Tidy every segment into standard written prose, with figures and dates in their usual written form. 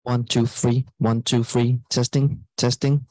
One, two, three. One, two, three. Testing, testing.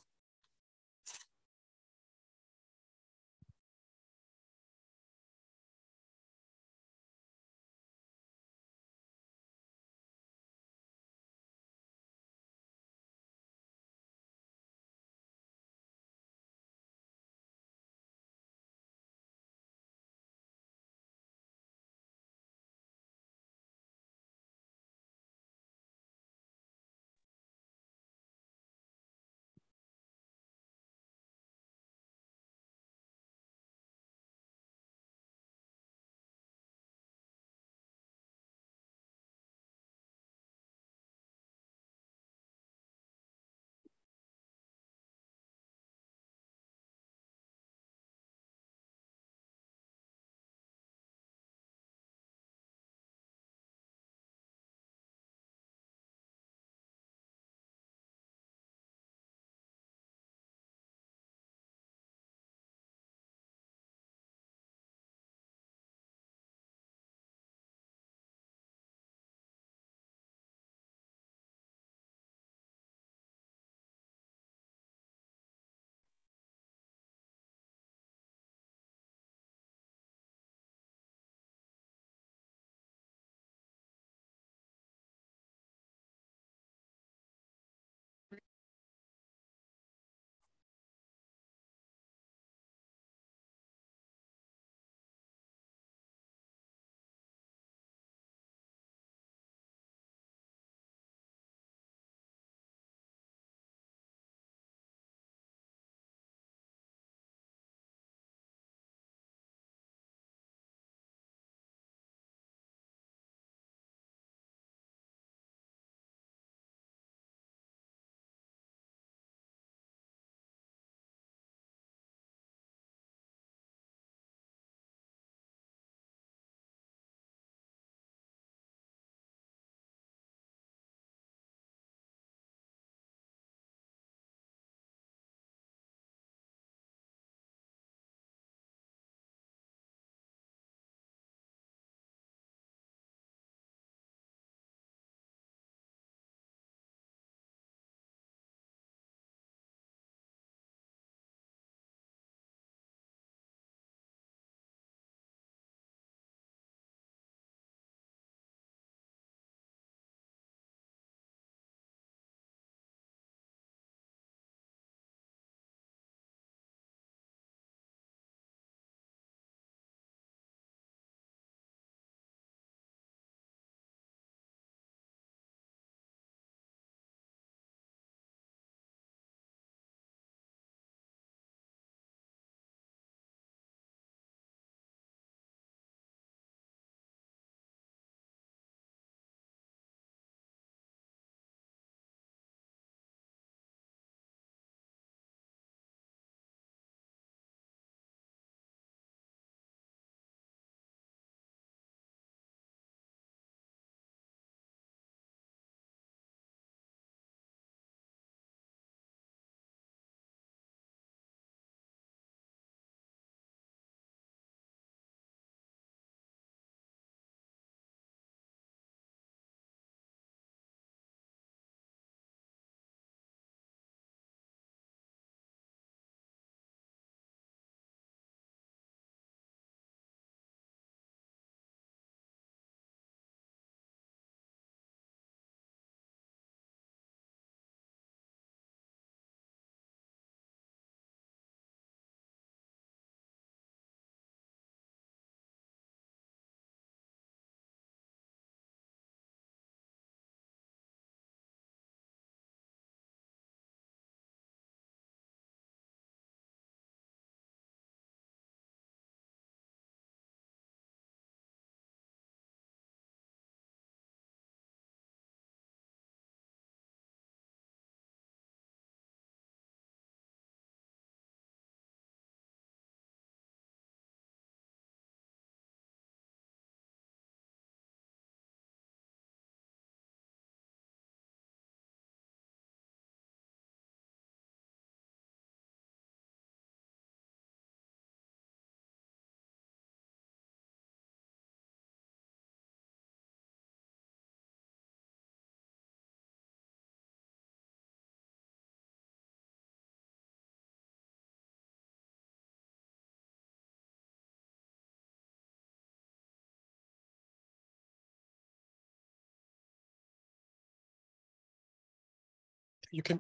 you can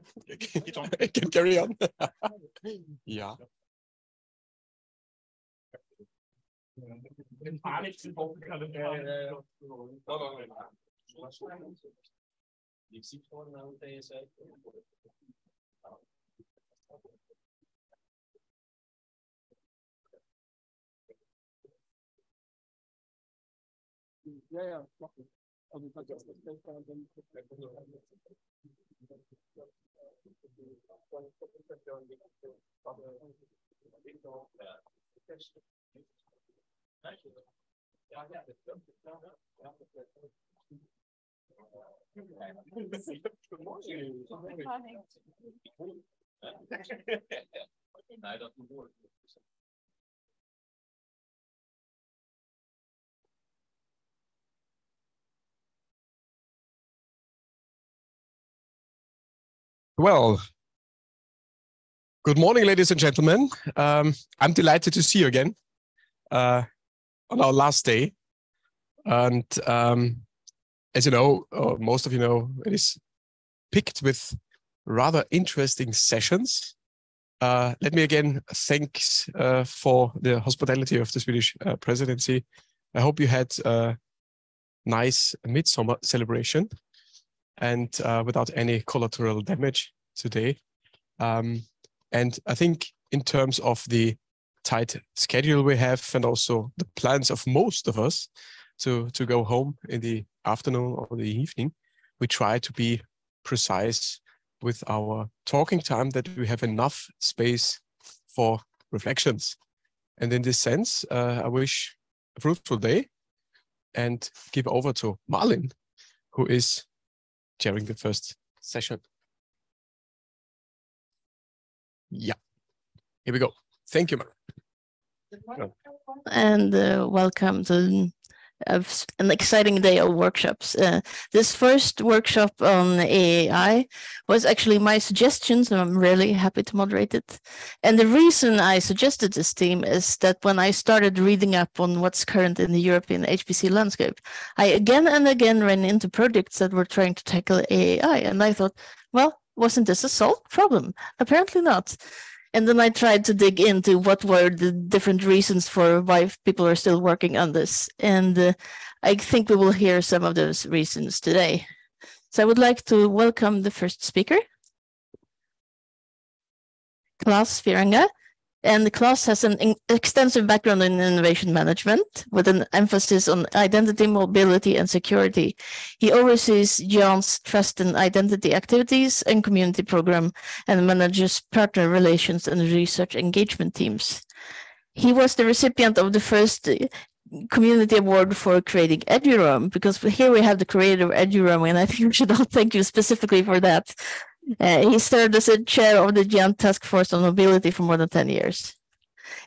carry on. Yeah. Well, good morning, ladies and gentlemen. I'm delighted to see you again on our last day. And as you know, or most of you know, it is picked with rather interesting sessions. Let me again thanks for the hospitality of the Swedish presidency. I hope you had a nice midsummer celebration and without any collateral damage today. And I think in terms of the tight schedule we have and also the plans of most of us to go home in the afternoon or the evening, we try to be precise with our talking time, that we have enough space for reflections. And in this sense, I wish a fruitful day and give over to Malin, who is chairing the first session. Yeah, here we go. Thank you, Malin. And welcome to an exciting day of workshops. This first workshop on AI was actually my suggestion, so I'm really happy to moderate it. And the reason I suggested this theme is that when I started reading up on what's current in the European HPC landscape, I again and again ran into projects that were trying to tackle AI. And I thought, well, wasn't this a solved problem? Apparently not. And then I tried to dig into what were the different reasons for why people are still working on this. And I think we will hear some of those reasons today. So I would like to welcome the first speaker, Klas Viranga. And Klas has an extensive background in innovation management with an emphasis on identity, mobility, and security. He oversees JAN's trust and identity activities and community program and manages partner relations and research engagement teams. He was the recipient of the first community award for creating eduroam, because here we have the creator of eduroam, and I think we should all thank you specifically for that. He served as a chair of the JAN Task Force on Mobility for more than 10 years.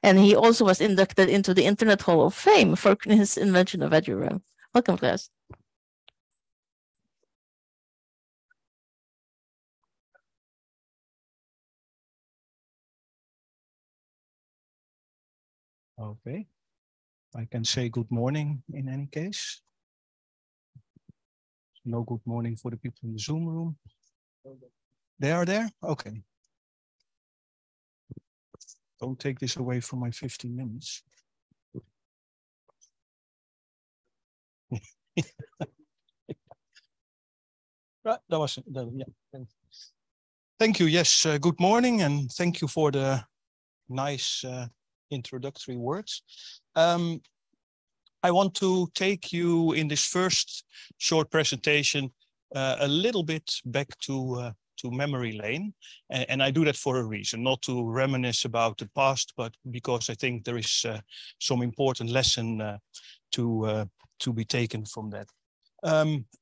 And he also was inducted into the Internet Hall of Fame for his invention of eduroam. Welcome, Klas. Okay, I can say good morning in any case. No good morning for the people in the Zoom room. They are there? Okay. Don't take this away from my 15 minutes. Right, that was, yeah. Thank you. Yes, good morning, and thank you for the nice introductory words. I want to take you in this first short presentation a little bit back to memory lane, and I do that for a reason, not to reminisce about the past, but because I think there is some important lesson to be taken from that.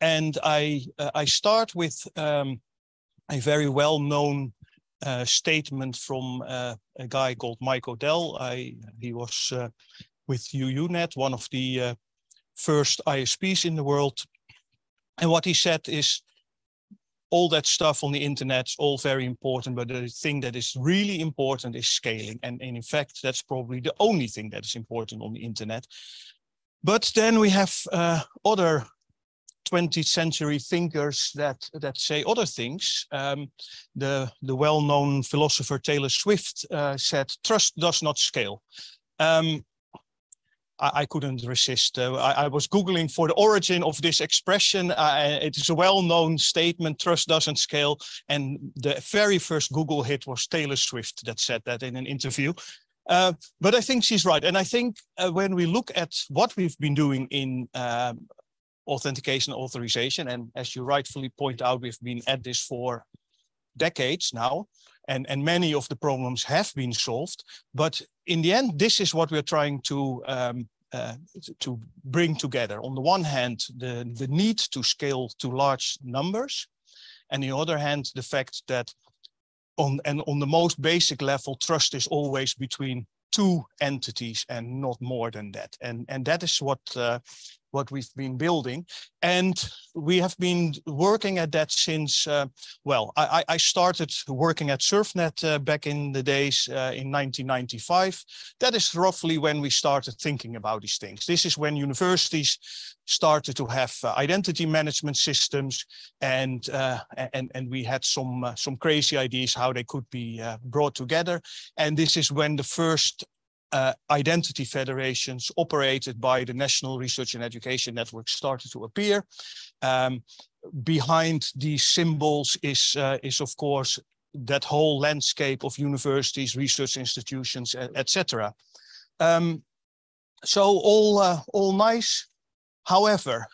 And I start with a very well-known statement from a guy called Mike Odell. He was with UUNet, one of the first ISPs in the world. And what he said is, all that stuff on the internet is all very important, but the thing that is really important is scaling. And in fact, that's probably the only thing that is important on the internet. But then we have other 20th century thinkers that say other things. The well-known philosopher Taylor Swift said, "Trust does not scale." I couldn't resist. I was Googling for the origin of this expression. It is a well-known statement, trust doesn't scale. And the very first Google hit was Taylor Swift that said that in an interview. But I think she's right. And I think when we look at what we've been doing in authentication authorization, and as you rightfully point out, we've been at this for decades now, and many of the problems have been solved. But in the end, this is what we're trying to bring together. On the one hand, the need to scale to large numbers, and on the other hand, the fact that on the most basic level, trust is always between two entities and not more than that. And that is what we've been building. And we have been working at that since, well, I started working at SURFnet back in the days in 1995. That is roughly when we started thinking about these things. This is when universities started to have identity management systems, and we had some crazy ideas how they could be brought together. And this is when the first identity federations operated by the National Research and Education Network started to appear. Behind these symbols is of course that whole landscape of universities, research institutions, etc. So all nice. However,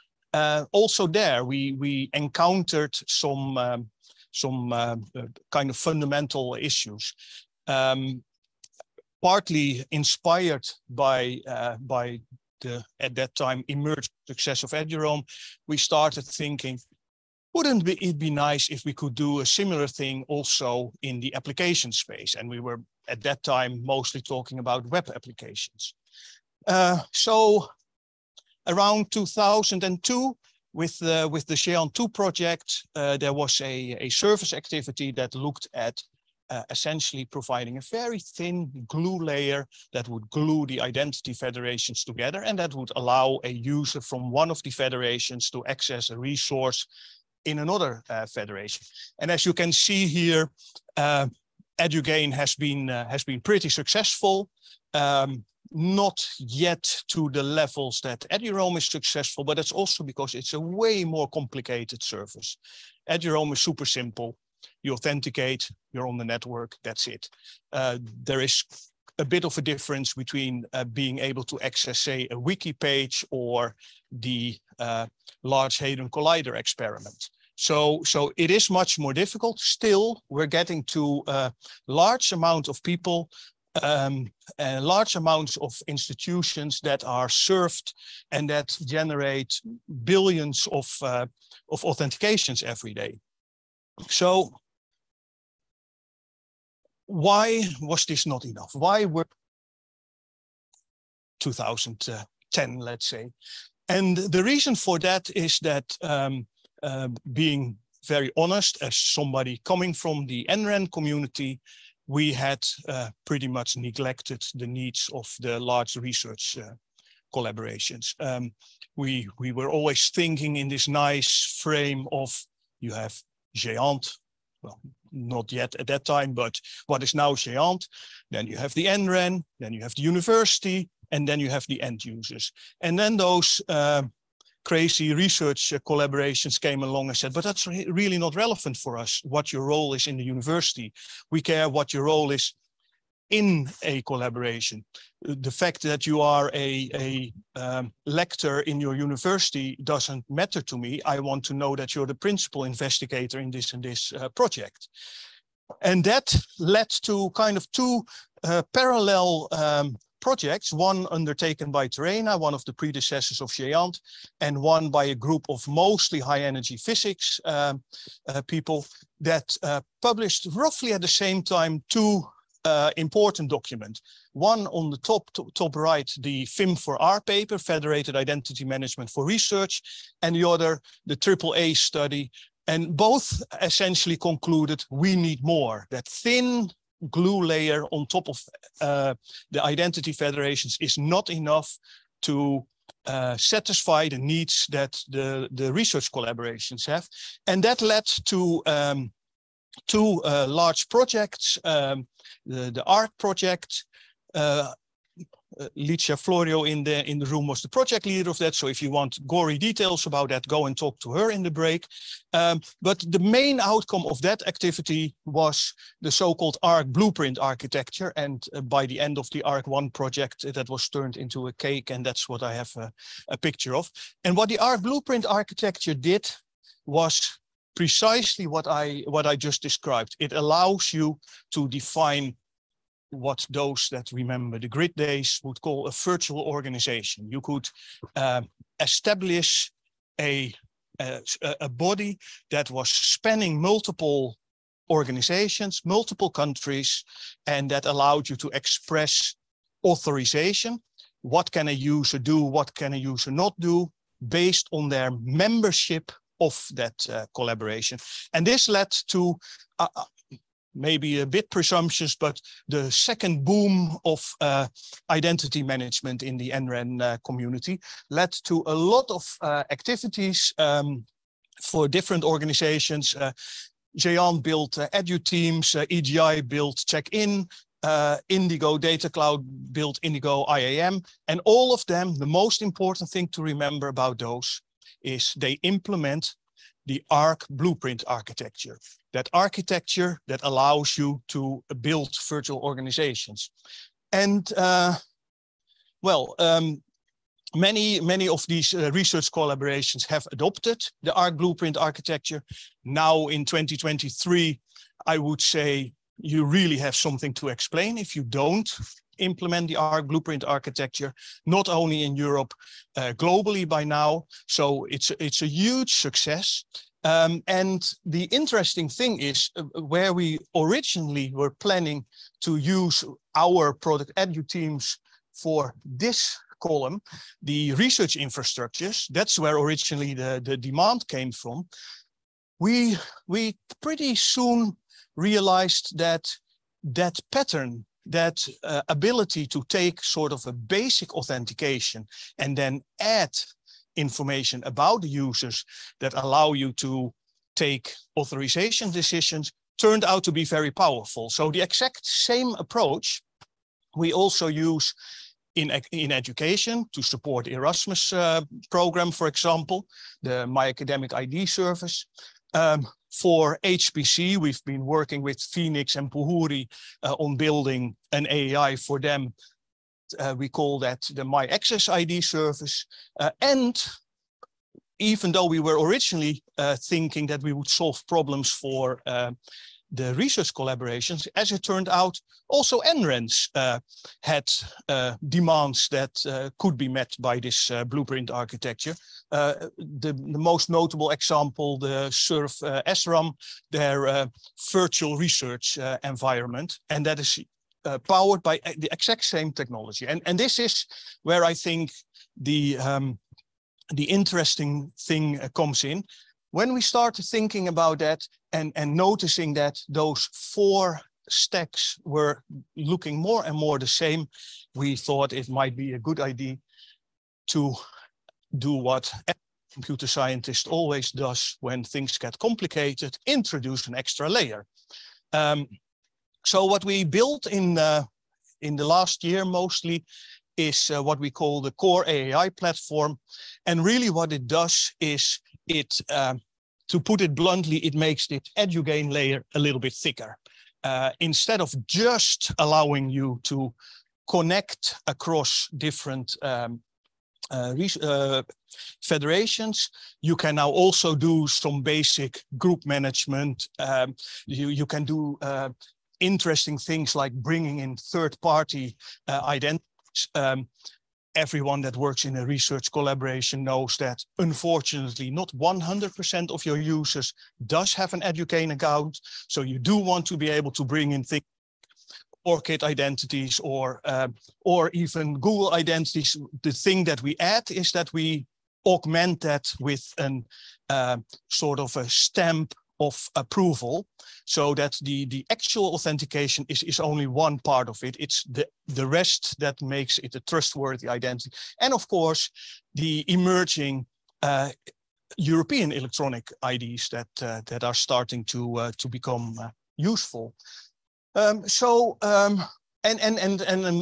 also there we encountered some kind of fundamental issues. Partly inspired by the, at that time, emerging success of Eduroam, we started thinking, wouldn't it be nice if we could do a similar thing also in the application space? And we were at that time mostly talking about web applications. So around 2002, with the Géant 2 project, there was a service activity that looked at essentially providing a very thin glue layer that would glue the identity federations together, and that would allow a user from one of the federations to access a resource in another federation. And as you can see here, EduGain has been pretty successful. Not yet to the levels that Eduroam is successful, but it's also because it's a way more complicated service. Eduroam is super simple. You authenticate, you're on the network, that's it. There is a bit of a difference between being able to access, say, a wiki page or the Large Hadron Collider experiment. So it is much more difficult. Still, we're getting to a large amount of people, large amounts of institutions that are served and that generate billions of authentications every day. So why was this not enough? Why were 2010, let's say? And the reason for that is that being very honest, as somebody coming from the NREN community, we had pretty much neglected the needs of the large research collaborations. We were always thinking in this nice frame of, you have Géant, well, not yet at that time, but what is now Géant. Then you have the NREN, then you have the university, and then you have the end users. And then those crazy research collaborations came along and said, but that's really not relevant for us, what your role is in the university. We care what your role is in a collaboration. The fact that you are a lecturer in your university doesn't matter to me. I want to know that you're the principal investigator in this and this project. And that led to kind of two parallel projects, one undertaken by Terrena, one of the predecessors of Géant, and one by a group of mostly high energy physics people that published roughly at the same time two important document. One on the top right, the FIM4R paper, Federated Identity Management for Research, and the other, the AAA study. And both essentially concluded we need more. That thin glue layer on top of the identity federations is not enough to satisfy the needs that the research collaborations have. And that led to two large projects, the ARC project. Licia Florio in the room was the project leader of that. So if you want gory details about that, go and talk to her in the break. But the main outcome of that activity was the so-called ARC blueprint architecture. And by the end of the ARC1 project, that was turned into a cake. And that's what I have a picture of. And what the ARC blueprint architecture did was precisely what I just described. It allows you to define what those that remember the grid days would call a virtual organization. You could establish a body that was spanning multiple organizations, multiple countries, and that allowed you to express authorization. What can a user do? What can a user not do? Based on their membership of that collaboration. And this led to maybe a bit presumptuous, but the second boom of identity management in the NREN community led to a lot of activities for different organizations. Jean built edu teams, EGI built Check-in, Indigo Data Cloud built Indigo IAM, and all of them, the most important thing to remember about those is they implement the ARC blueprint architecture. That architecture that allows you to build virtual organizations. And many of these research collaborations have adopted the ARC blueprint architecture. Now in 2023, I would say you really have something to explain if you don't implement the ARC blueprint architecture, not only in Europe, globally by now. So it's a huge success. And the interesting thing is where we originally were planning to use our product edu teams for this column, the research infrastructures, that's where originally the demand came from. We pretty soon realized that pattern, that ability to take sort of a basic authentication and then add information about the users that allow you to take authorization decisions turned out to be very powerful. So the exact same approach we also use in education to support Erasmus program, for example, the My Academic ID service. For HPC, we've been working with Phoenix and Puhuri on building an AI for them. We call that the My Access ID service. And even though we were originally thinking that we would solve problems for the research collaborations, as it turned out, also NRENs had demands that could be met by this blueprint architecture. The most notable example, the SURF SRAM, their virtual research environment, and that is powered by the exact same technology. And this is where I think the interesting thing comes in. When we started thinking about that and noticing that those four stacks were looking more and more the same, we thought it might be a good idea to do what a computer scientist always does when things get complicated, introduce an extra layer. So what we built in the last year mostly is what we call the Core AI platform. And really what it does is to put it bluntly, it makes the EduGain layer a little bit thicker. Instead of just allowing you to connect across different federations, you can now also do some basic group management. You can do interesting things like bringing in third-party identities. Everyone that works in a research collaboration knows that, unfortunately, not 100% of your users does have an EduGain account. So you do want to be able to bring in things, ORCID identities, or even Google identities. The thing that we add is that we augment that with an sort of a stamp of approval, so that the actual authentication is only one part of it. It's the rest that makes it a trustworthy identity. And of course, the emerging European electronic IDs that are starting to become useful. And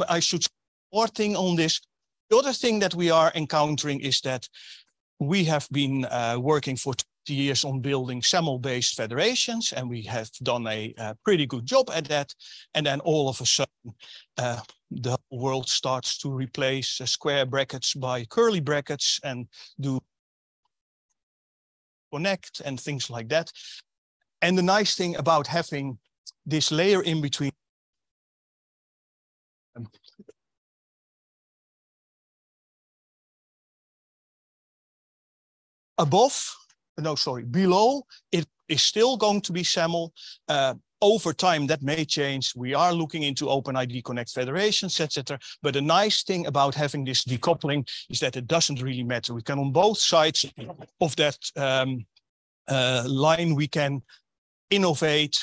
I should say one more thing on this. The other thing that we are encountering is that we have been working for 20 years on building SAML-based federations, and we have done a pretty good job at that. And then all of a sudden, the whole world starts to replace square brackets by curly brackets and do connect and things like that. And the nice thing about having this layer in between below, it is still going to be SAML. Over time, that may change. We are looking into OpenID Connect federations, etc. But the nice thing about having this decoupling is that it doesn't really matter. We can, on both sides of that line, we can innovate,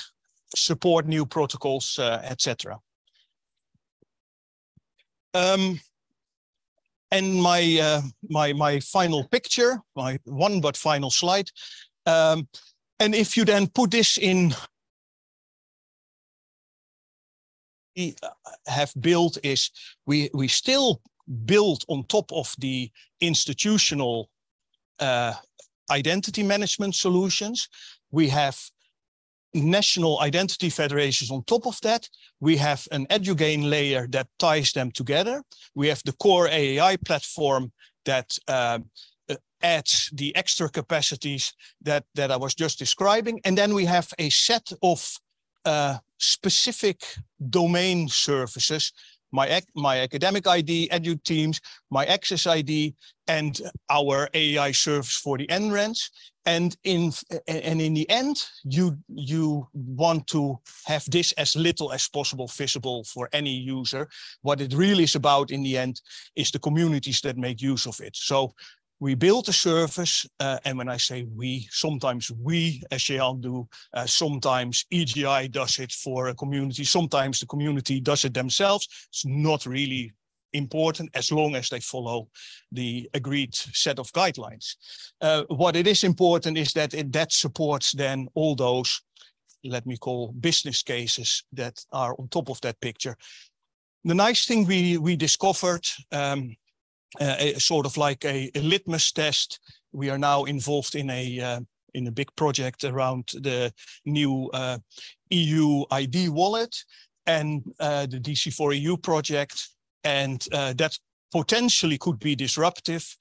support new protocols, etc. And my final picture, my one but final slide. And if you then put this in, we have built is we still build on top of the institutional identity management solutions. We have national identity federations on top of that. We have an EduGain layer that ties them together. We have the core AAI platform that adds the extra capacities that I was just describing. And then we have a set of specific domain services, my academic ID, EduTeams, my access ID, and our AAI service for the NRENs. And in the end, you want to have this as little as possible visible for any user. What it really is about in the end is the communities that make use of it. So we build a service, and when I say we, sometimes we, as Jehan do, sometimes EGI does it for a community, sometimes the community does it themselves. It's not really important as long as they follow the agreed set of guidelines. What it is important is that that supports then all those, let me call, business cases that are on top of that picture. The nice thing we discovered, sort of like a litmus test. We are now involved in a big project around the new EU ID wallet and the DC4EU project, and that potentially could be disruptive.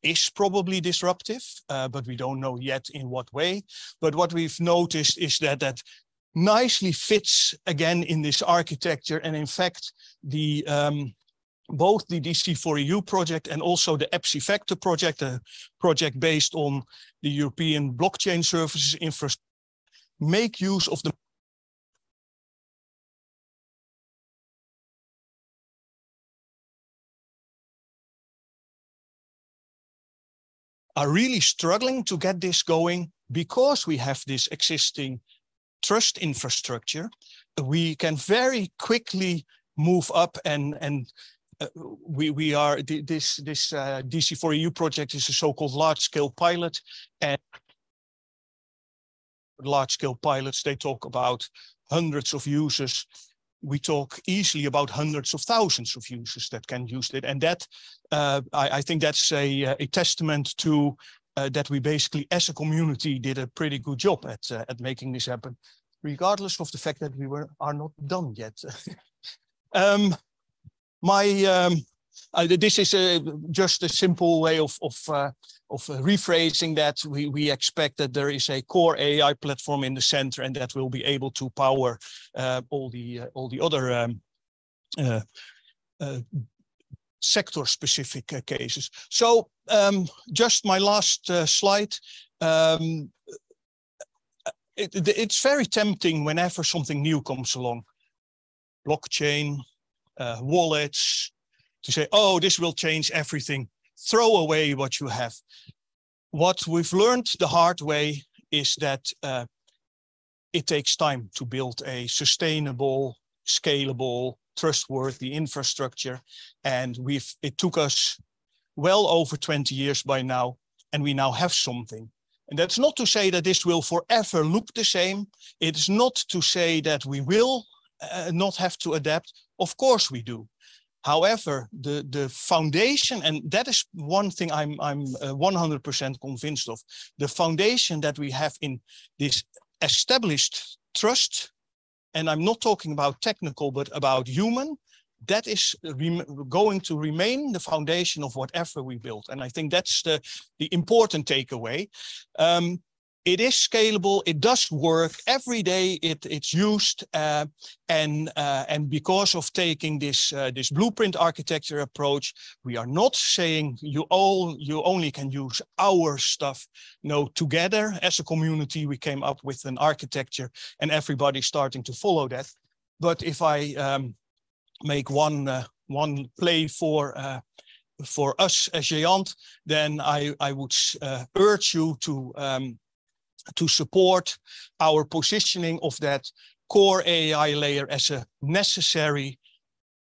Is probably disruptive, but we don't know yet in what way. But what we've noticed is that nicely fits again in this architecture, and in fact the both the DC4EU project and also the EPSI-Vector project, a project based on the European blockchain services infrastructure, make use of the are really struggling to get this going because we have this existing trust infrastructure. We can very quickly move up and we are this DC4EU project is a so-called large-scale pilot, and large-scale pilots, they talk about hundreds of users. We talk easily about hundreds of thousands of users that can use it, and that I think that's a testament to that we basically, as a community, did a pretty good job at making this happen, regardless of the fact that we are not done yet. This is just a simple way of rephrasing that. We expect that there is a core AI platform in the center, and that will be able to power all the other sector-specific cases. So just my last slide. It's very tempting whenever something new comes along, blockchain, wallets, to say, oh, this will change everything. Throw away what you have. What we've learned the hard way is that it takes time to build a sustainable, scalable, trustworthy infrastructure. And it took us well over 20 years by now, and we now have something. And that's not to say that this will forever look the same. It's not to say that we will not have to adapt. Of course we do. However, the foundation, and that is one thing I'm 100% convinced of, the foundation that we have in this established trust, and I'm not talking about technical, but about human, that is going to remain the foundation of whatever we build. And I think that's the important takeaway. It is scalable, it does work, every day it's used, and because of taking this blueprint architecture approach, we are not saying you only can use our stuff. No, together as a community, we came up with an architecture and everybody's starting to follow that. But if I make one play for us as Geant, then I would urge you to support our positioning of that core AI layer as a necessary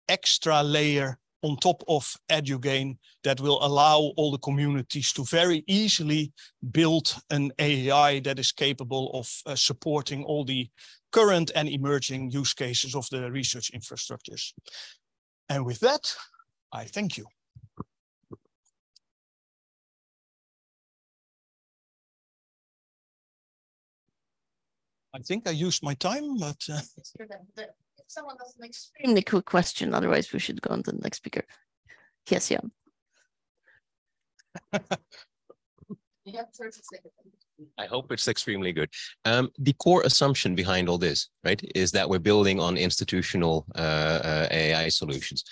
extra layer on top of EduGain that will allow all the communities to very easily build an AI that is capable of supporting all the current and emerging use cases of the research infrastructures. And with that, I thank you. I think I used my time, but... If someone has an extremely quick question, otherwise we should go on to the next speaker. Yes, yeah. You have 30 seconds. I hope it's extremely good. The core assumption behind all this, right, is that we're building on institutional AI solutions.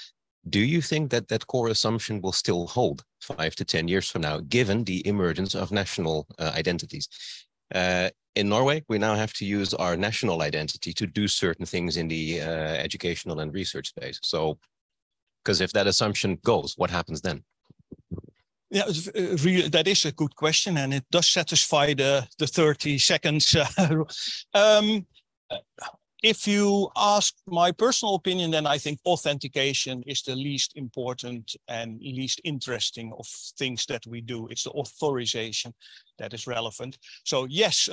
Do you think that that core assumption will still hold 5 to 10 years from now, given the emergence of national identities? In Norway, we now have to use our national identity to do certain things in the educational and research space. So, because if that assumption goes, what happens then? Yeah, that is a good question, and it does satisfy the 30 seconds. If you ask my personal opinion, then I think authentication is the least important and least interesting of things that we do. It's the authorization that is relevant. So yes,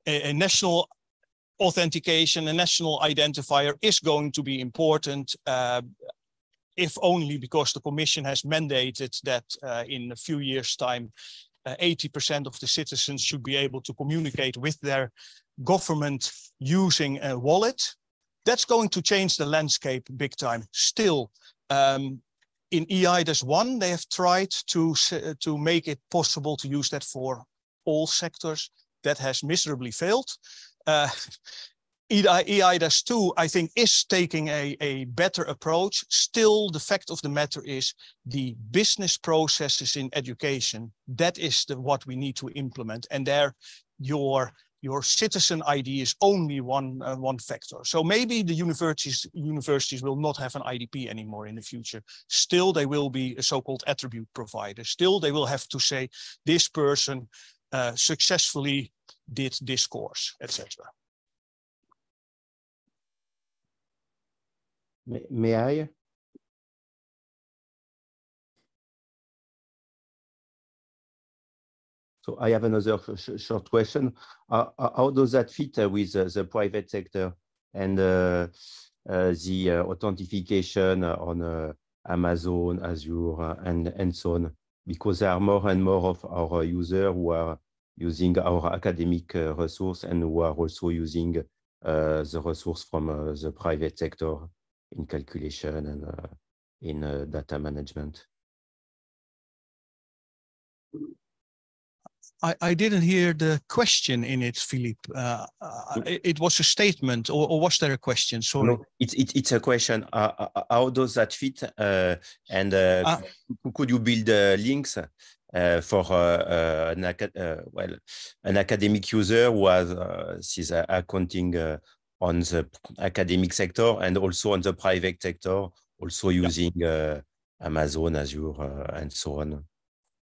a national authentication, a national identifier is going to be important, if only because the Commission has mandated that in a few years' time, 80% of the citizens should be able to communicate with their government using a wallet. That's going to change the landscape big time. Still, in eIDAS-1, they have tried to make it possible to use that for all sectors. That has miserably failed. eIDAS-2, I think, is taking a better approach. Still, the fact of the matter is the business processes in education, that is what we need to implement. And there, your citizen ID is only one factor. So maybe the universities will not have an IDP anymore in the future. Still, they will be a so-called attribute provider. Still, they will have to say this person successfully did this course, etc. May I? So I have another short question. How does that fit with the private sector and the authentication on Amazon, Azure, and so on? Because there are more and more of our users who are using our academic resource and who are also using the resource from the private sector in calculation and in data management. I didn't hear the question in it, Philippe. It was a statement, or was there a question? Sorry. No, it's a question. How does that fit? Could you build links for an academic user who is accounting on the academic sector and also on the private sector, also using Amazon, Azure, and so on?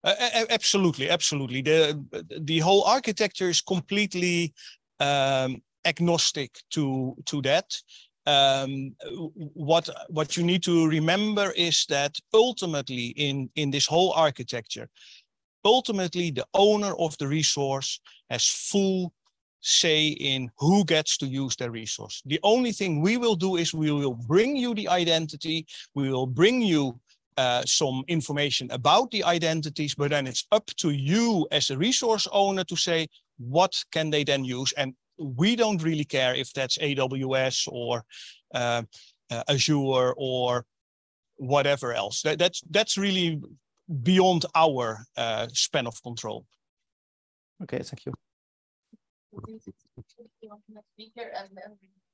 Absolutely, absolutely. The whole architecture is completely agnostic to that. What you need to remember is that ultimately in this whole architecture, ultimately the owner of the resource has full say in who gets to use their resource. The only thing we will do is we will bring you the identity, we will bring you some information about the identities, but then it's up to you as a resource owner to say what can they then use. And we don't really care if that's AWS or Azure or whatever else. That's really beyond our span of control. Okay, thank you.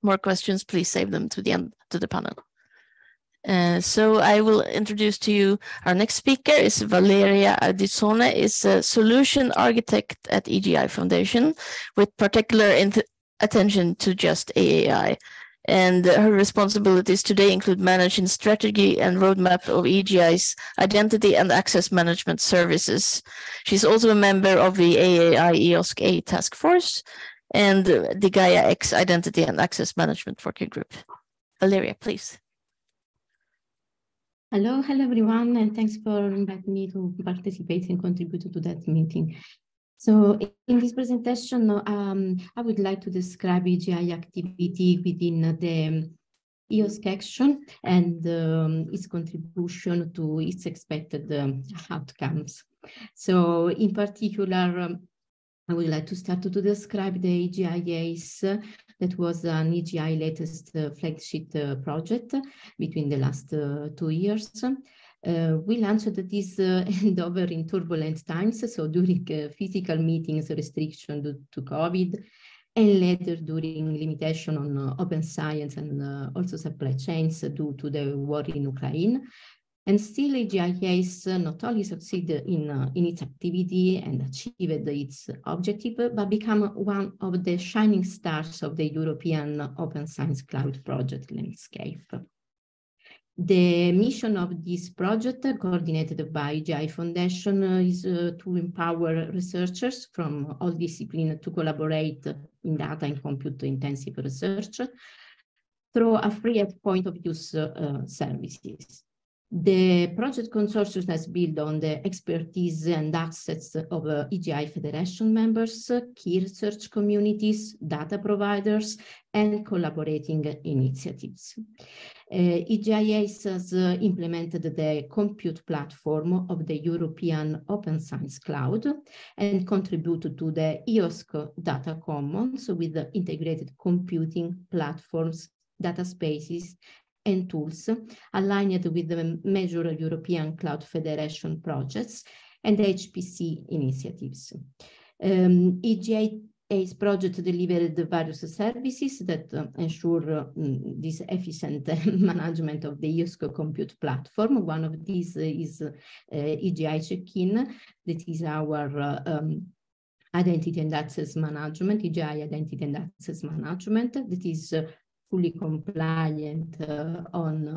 More questions, please save them to the end, to the panel. So I will introduce to you our next speaker is Valeria Ardisone, is a solution architect at EGI Foundation with particular attention to just AAI. And her responsibilities today include managing strategy and roadmap of EGI's identity and access management services. She's also a member of the AAI EOSC A task force and the Gaia X identity and access management working group. Valeria, please. Hello everyone, and thanks for inviting me to participate and contribute to that meeting. So in this presentation, I would like to describe EGI activity within the EOSC action and its contribution to its expected outcomes. So in particular, I would like to start to describe the EGI ACE, that was an EGI latest flagship project between the last 2 years. We launched this endeavor in turbulent times, so during physical meetings restriction due to COVID, and later during limitation on open science and also supply chains due to the war in Ukraine. And still EGI ACE not only succeeded in its activity and achieved its objective, but become one of the shining stars of the European Open Science Cloud project landscape. The mission of this project, coordinated by EGI Foundation, is to empower researchers from all disciplines to collaborate in data and compute-intensive research through a free point of use services. The project consortium has built on the expertise and assets of EGI Federation members, key research communities, data providers, and collaborating initiatives. EGI ACE has implemented the compute platform of the European Open Science Cloud and contributed to the EOSC Data Commons with the integrated computing platforms, data spaces, and tools aligned with the major European Cloud Federation projects and HPC initiatives. EGI ACE project delivered various services that ensure this efficient management of the EOSC compute platform. One of these is EGI Check-in, that is our identity and access management, EGI identity and access management, that is fully compliant on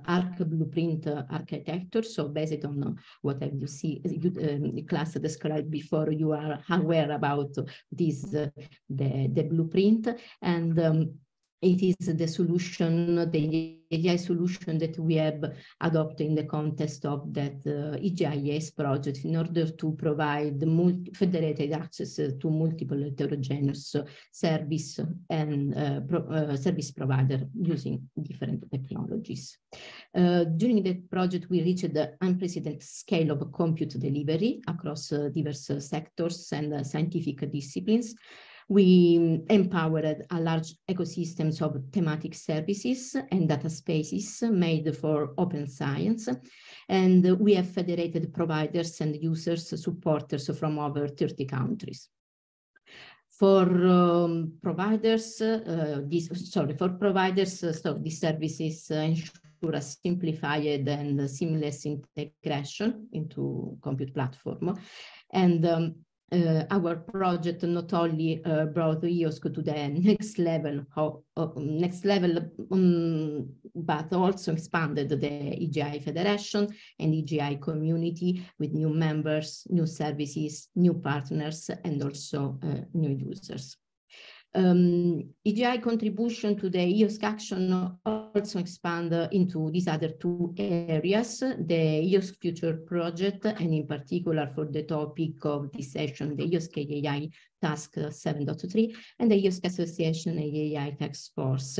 ARC blueprint architecture. So based on what have you see the class described before, you are aware about this, the blueprint, and it is the solution, the EGI solution that we have adopted in the context of that EGI ACE project in order to provide federated access to multiple heterogeneous service and service provider using different technologies. During the project, we reached the unprecedented scale of compute delivery across diverse sectors and scientific disciplines. We empowered a large ecosystems of thematic services and data spaces made for open science. And we have federated providers and users, supporters from over 30 countries. For providers, so these services ensure a simplified and seamless integration into compute platform. And our project not only brought EOSC to the next level, but also expanded the EGI Federation and EGI community with new members, new services, new partners, and also new users. EGI contribution to the EOSC action also expand into these other two areas, the EOSC Future Project, and in particular for the topic of this session, the EOSC AI Task 7.3, and the EOSC Association AI Task Force.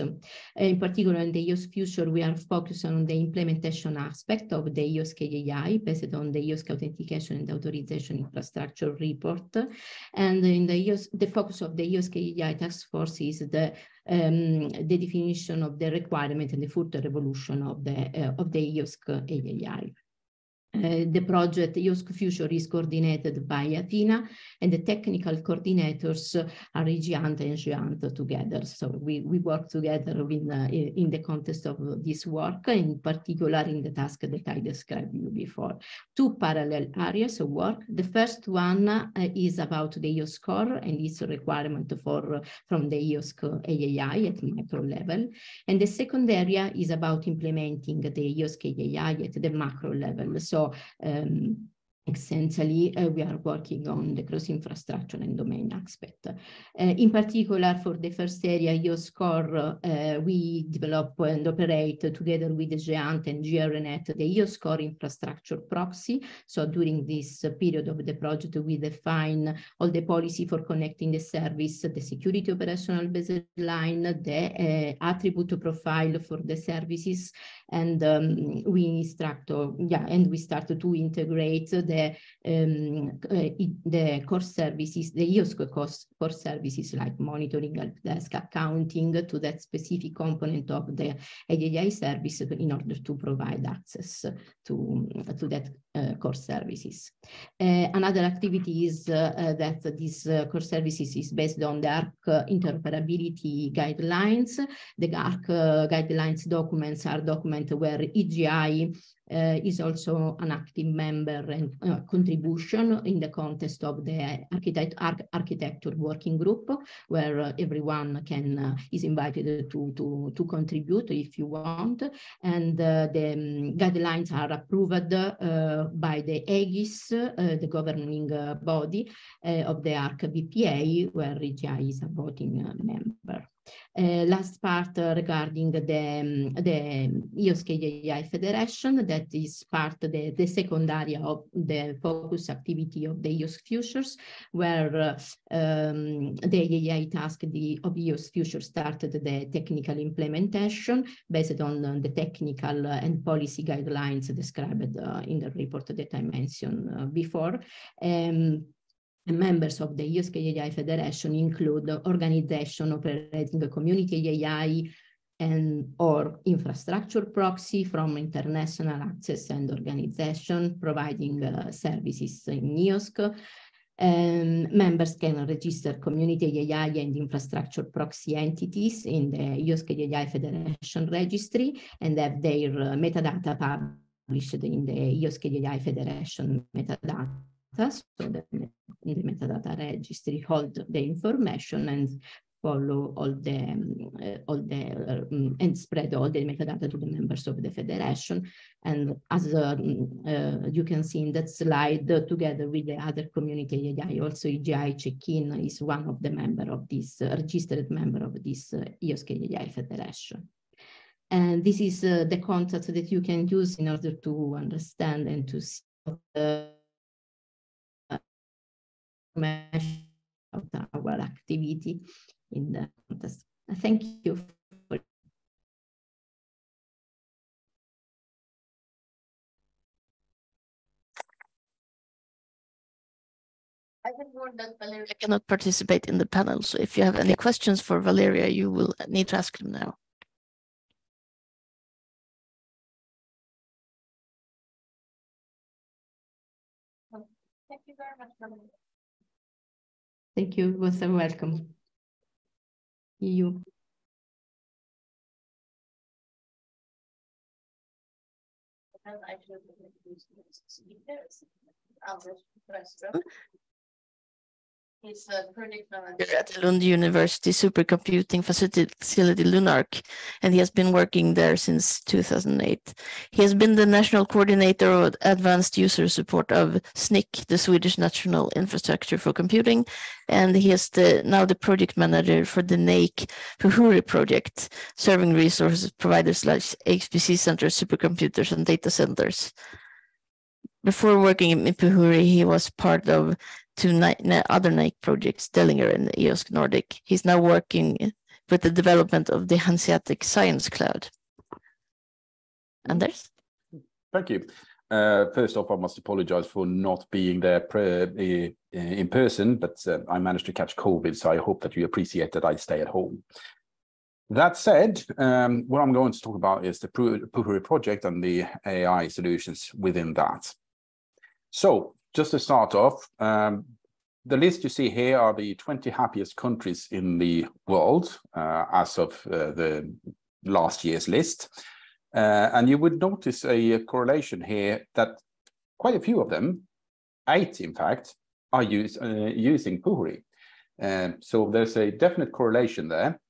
In particular, in the EOSC Future, we are focused on the implementation aspect of the EOSC AI based on the EOSC Authentication and Authorization Infrastructure report. And in the focus of the EOSC AI Task Force is the definition of the requirement and the further evolution of the EOSC AI. The project EOSC Future is coordinated by Athena, and the technical coordinators are Giant and Giant together. So we work together in the context of this work, in particular in the task that I described you before. Two parallel areas of work. The first one is about the EOSC core and its requirement from the EOSC AI at micro level. And the second area is about implementing the EOSC AI at the macro level. So essentially, we are working on the cross-infrastructure and domain aspect. In particular, for the first area, EOSC core, we develop and operate together with the Giant and GRNet, the EOSC core infrastructure proxy. So during this period of the project, we define all the policy for connecting the service, the security operational baseline, the attribute profile for the services, and we start to integrate the core services, the EOSC core services like monitoring, help desk, accounting to that specific component of the AI service in order to provide access to that core services. Another activity is that this core services is based on the ARC interoperability guidelines. The ARC guidelines documents are documents where EGI is also an active member and contribution in the context of the architecture working group, where everyone is invited to contribute if you want. And the guidelines are approved by the AEGIS, the governing body of the ARC BPA, where EGI is a voting member. Last part regarding the EOSC AI Federation, that is part of the second area of the focus activity of the EOSC Futures, where the AI task of EOSC Future started the technical implementation based on the technical and policy guidelines described in the report that I mentioned before. Members of the EOSC AI Federation include organization operating a community AI or infrastructure proxy from international access and organization providing services in EOSC. Members can register community AI and infrastructure proxy entities in the EOSC AI Federation registry and have their metadata published in the EOSC AI Federation metadata. So the metadata registry hold the information and follow and spread all the metadata to the members of the federation. And as you can see in that slide, together with the other community AI, also EGI check-in is one of the member of this registered member of this EOSC AI Federation. And this is the concept that you can use in order to understand and to see of our activity in the contest. Thank you. I have warned that Valeria cannot participate in the panel, so if you have any questions for Valeria, you will need to ask them now. Thank you very much, Valeria. Thank you. It was a welcome. You. He's a project manager at the Lund University Supercomputing Facility Lunark, and he has been working there since 2008. He has been the national coordinator of advanced user support of SNIC, the Swedish National Infrastructure for Computing, and he is now the project manager for the NAIC Puhuri project, serving resources providers like HPC centers, supercomputers, and data centers. Before working in Puhuri, he was part of two other NAIC projects, Dellinger and EOSC Nordic. He's now working with the development of the Hanseatic Science Cloud. Anders? Thank you. First off, I must apologize for not being there in person, but I managed to catch COVID, so I hope that you appreciate that I stay at home. That said, what I'm going to talk about is the Puhuri project and the AI solutions within that. So, just to start off, the list you see here are the 20 happiest countries in the world as of the last year's list. And you would notice a correlation here that quite a few of them, 8 in fact, are using Puhuri. So there's a definite correlation there.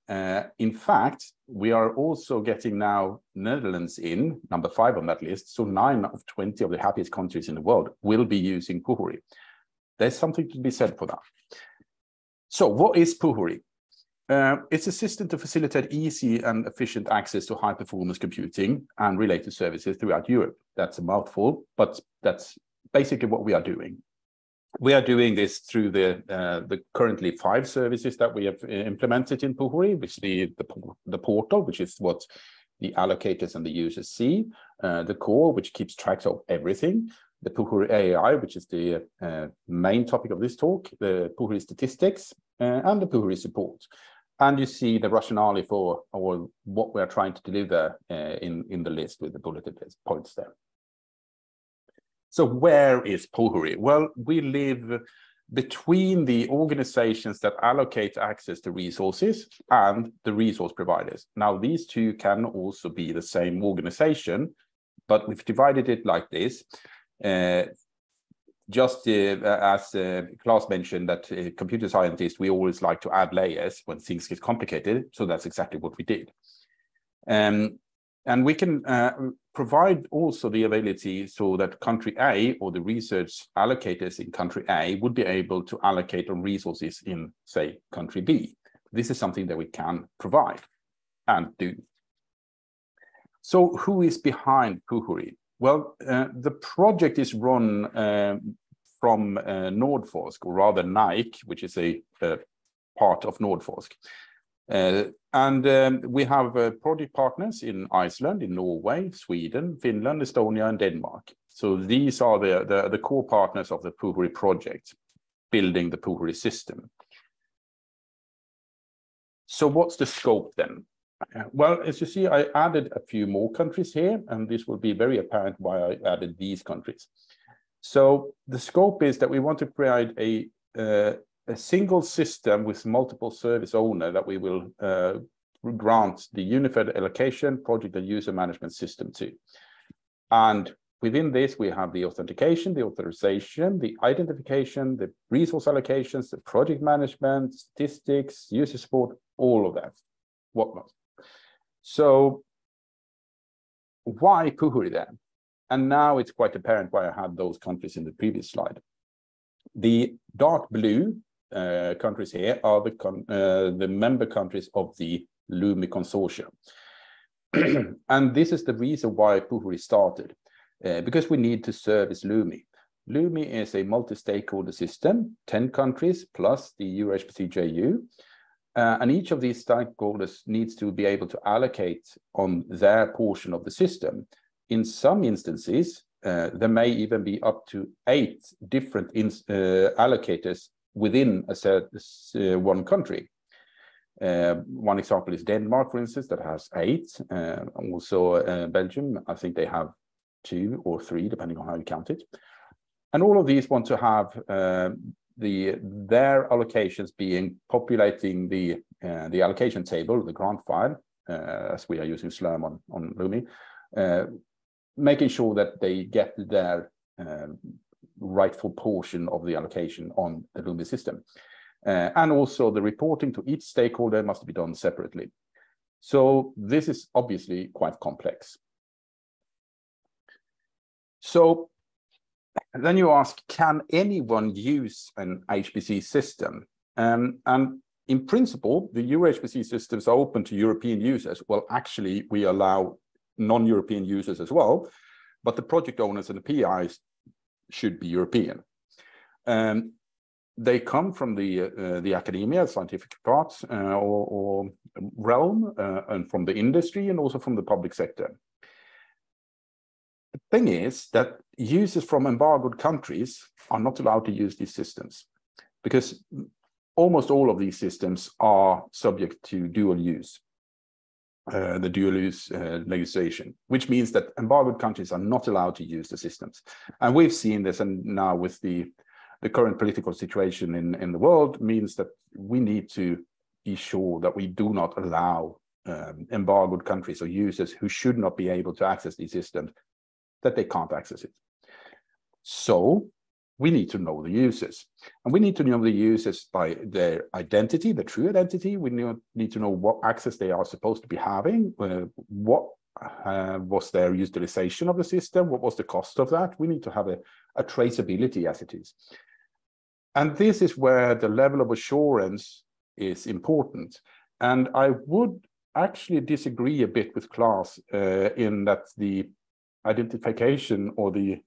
In fact, we are also getting now Netherlands in, number 5 on that list. So 9 of 20 of the happiest countries in the world will be using Puhuri. There's something to be said for that. So what is Puhuri? It's a system to facilitate easy and efficient access to high-performance computing and related services throughout Europe. That's a mouthful, but that's basically what we are doing. We are doing this through the currently 5 services that we have implemented in Puhuri, which is the portal, which is what the allocators and the users see, the core, which keeps track of everything, the Puhuri AI, which is the main topic of this talk, the Puhuri statistics, and the Puhuri support. And you see the rationale for what we are trying to deliver in the list with the bulleted points there. So where is Puhuri? Well, we live between the organizations that allocate access to resources and the resource providers. Now, these two can also be the same organization, but we've divided it like this. Just as Claes mentioned that computer scientists, we always like to add layers when things get complicated. So that's exactly what we did. And we can provide also the ability so that country A or the research allocators in country A would be able to allocate on resources in, say, country B. This is something that we can provide and do. So who is behind Puhuri? Well, the project is run from Nordforsk, or rather NAIC, which is a part of Nordforsk. And we have project partners in Iceland, in Norway, Sweden, Finland, Estonia, and Denmark. So these are the core partners of the Puhuri project, building the Puhuri system. So what's the scope then? Well, as you see, I added a few more countries here, and this will be very apparent why I added these countries. So the scope is that we want to create a single system with multiple service owner that we will grant the unified allocation, project and user management system to. And within this, we have the authentication, the authorization, the identification, the resource allocations, the project management, statistics, user support, all of that, whatnot. So why Puhuri then? And now it's quite apparent why I had those countries in the previous slide. The dark blue countries here are the member countries of the LUMI consortium. And this is the reason why Puhuri started, because we need to service LUMI. LUMI is a multi-stakeholder system, 10 countries plus the EuroHPC-JU. And each of these stakeholders needs to be able to allocate on their portion of the system. In some instances, there may even be up to 8 different allocators within one country. One example is Denmark, for instance, that has 8. Also Belgium, I think they have 2 or 3, depending on how you count it. And all of these want to have their allocations being populating the allocation table, the grant file, as we are using Slurm on LUMI, making sure that they get their rightful portion of the allocation on the LUMI system. And also the reporting to each stakeholder must be done separately. So this is obviously quite complex. So then you ask, can anyone use an HPC system? And in principle, the EuroHPC systems are open to European users. Well, actually, we allow non-European users as well, but the project owners and the PIs should be European. They come from the academia, scientific parts or realm, and from the industry, and also from the public sector. The thing is that users from embargoed countries are not allowed to use these systems, because almost all of these systems are subject to dual use, the dual use legislation, which means that embargoed countries are not allowed to use the systems. And we've seen this, and now with the current political situation in the world means that we need to be sure that we do not allow embargoed countries or users who should not be able to access these systems, that they can't access it. So we need to know the users, and we need to know the users by their identity, the true identity. We need to know what access they are supposed to be having, what was their utilization of the system, what was the cost of that. We need to have a traceability as it is. And this is where the level of assurance is important. And I would actually disagree a bit with Claes in that the identification or the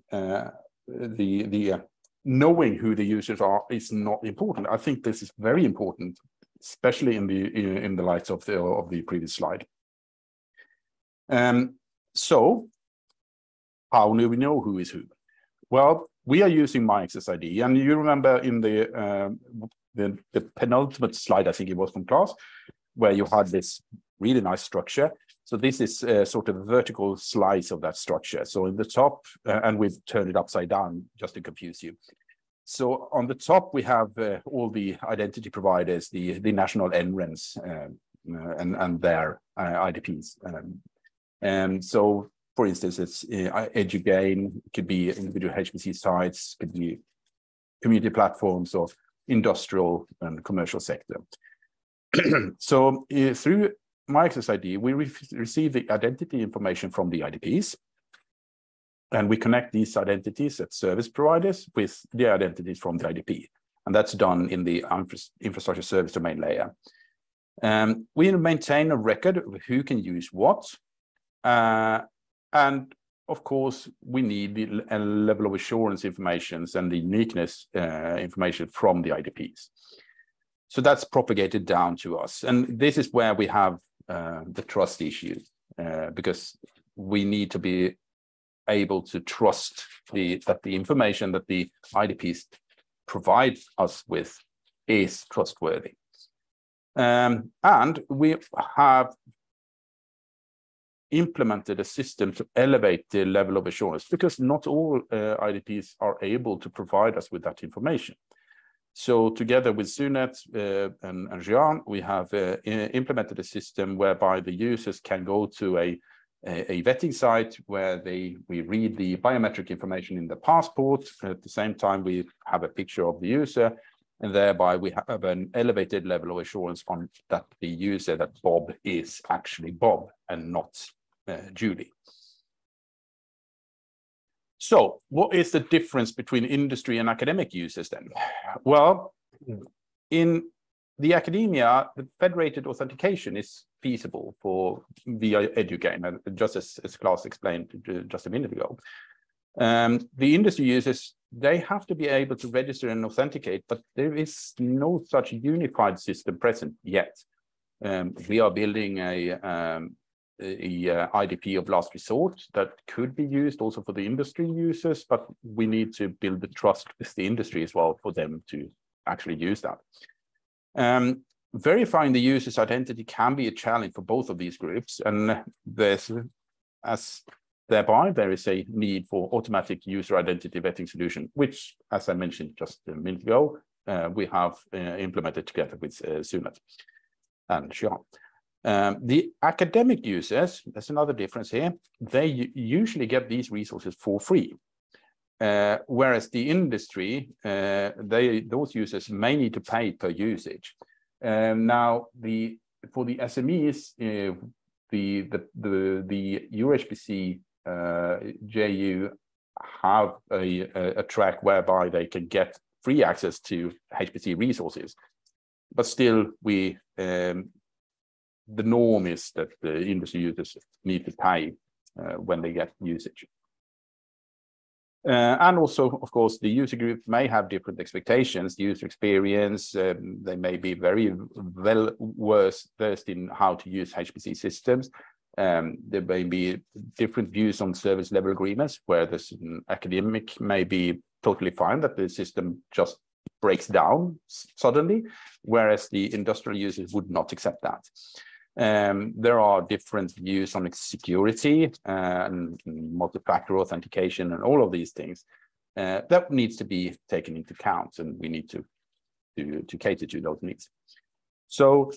knowing who the users are is not important. I think this is very important, especially in the light of the previous slide. So how do we know who is who? Well, we are using MyAccessID, and you remember in the penultimate slide, I think it was from Claes, where you had this really nice structure. So this is a sort of vertical slice of that structure. So in the top, and we've turned it upside down just to confuse you. So on the top, we have all the identity providers, the national NRENs and their IDPs. And so, for instance, it's EduGain, it could be individual HPC sites, could be community platforms, or industrial and commercial sector. So through MyAccessID, we receive the identity information from the IDPs, and we connect these identities as service providers with the identities from the IDP. And that's done in the infrastructure service domain layer. We maintain a record of who can use what. And of course, we need a level of assurance information and the uniqueness information from the IDPs. So that's propagated down to us. And this is where we have the trust issue, because we need to be able to trust that the information that the IDPs provide us with is trustworthy. And we have implemented a system to elevate the level of assurance, because not all IDPs are able to provide us with that information. So together with Sunet and Jean, we have implemented a system whereby the users can go to a vetting site where we read the biometric information in the passport. At the same time, we have a picture of the user, and thereby we have an elevated level of assurance on that the user, that Bob, is actually Bob and not Julie. So what is the difference between industry and academic users then? Well, in the academia, the federated authentication is feasible via EduGain, just as Claes explained just a minute ago. The industry users, they have to be able to register and authenticate, but there is no such unified system present yet. We are building a IDP of last resort that could be used also for the industry users, but we need to build the trust with the industry as well for them to actually use that. Verifying the user's identity can be a challenge for both of these groups, and thereby there is a need for automatic user identity vetting solution, which, as I mentioned just a minute ago, we have implemented together with Sunet and Jean. The academic users, there's another difference here. They usually get these resources for free. Whereas the industry, those users may need to pay per usage. Now, for the SMEs, the EuroHPC JU have a track whereby they can get free access to HPC resources, but still, the norm is that the industry users need to pay when they get usage. And also, of course, the user group may have different expectations, the user experience. They may be very well versed in how to use HPC systems. There may be different views on service level agreements, where this academic may be totally fine that the system just breaks down suddenly, whereas the industrial users would not accept that. There are different views on security and multi-factor authentication and all of these things that needs to be taken into account, and we need to cater to those needs. So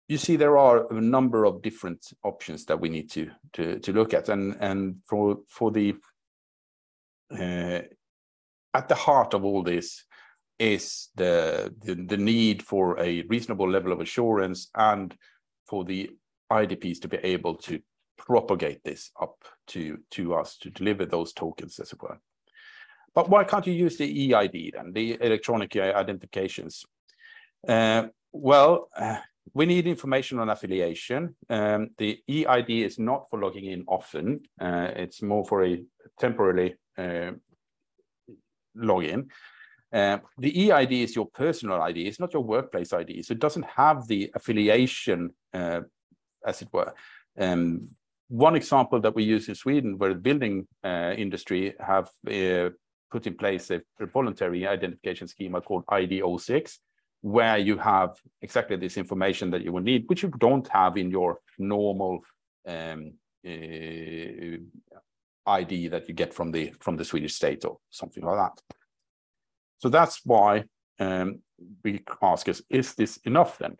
you see, there are a number of different options that we need to look at, and for the at the heart of all this is the need for a reasonable level of assurance and for the IDPs to be able to propagate this up to us to deliver those tokens, as it were. But why can't you use the EID then, the electronic identifications? We need information on affiliation. The EID is not for logging in often. It's more for a temporarily login. The EID is your personal ID. It's not your workplace ID. So it doesn't have the affiliation, as it were. One example that we use in Sweden, where the building industry have put in place a voluntary identification schema called ID06, where you have exactly this information that you will need, which you don't have in your normal ID that you get from the Swedish state or something like that. So that's why we ask us, is this enough then?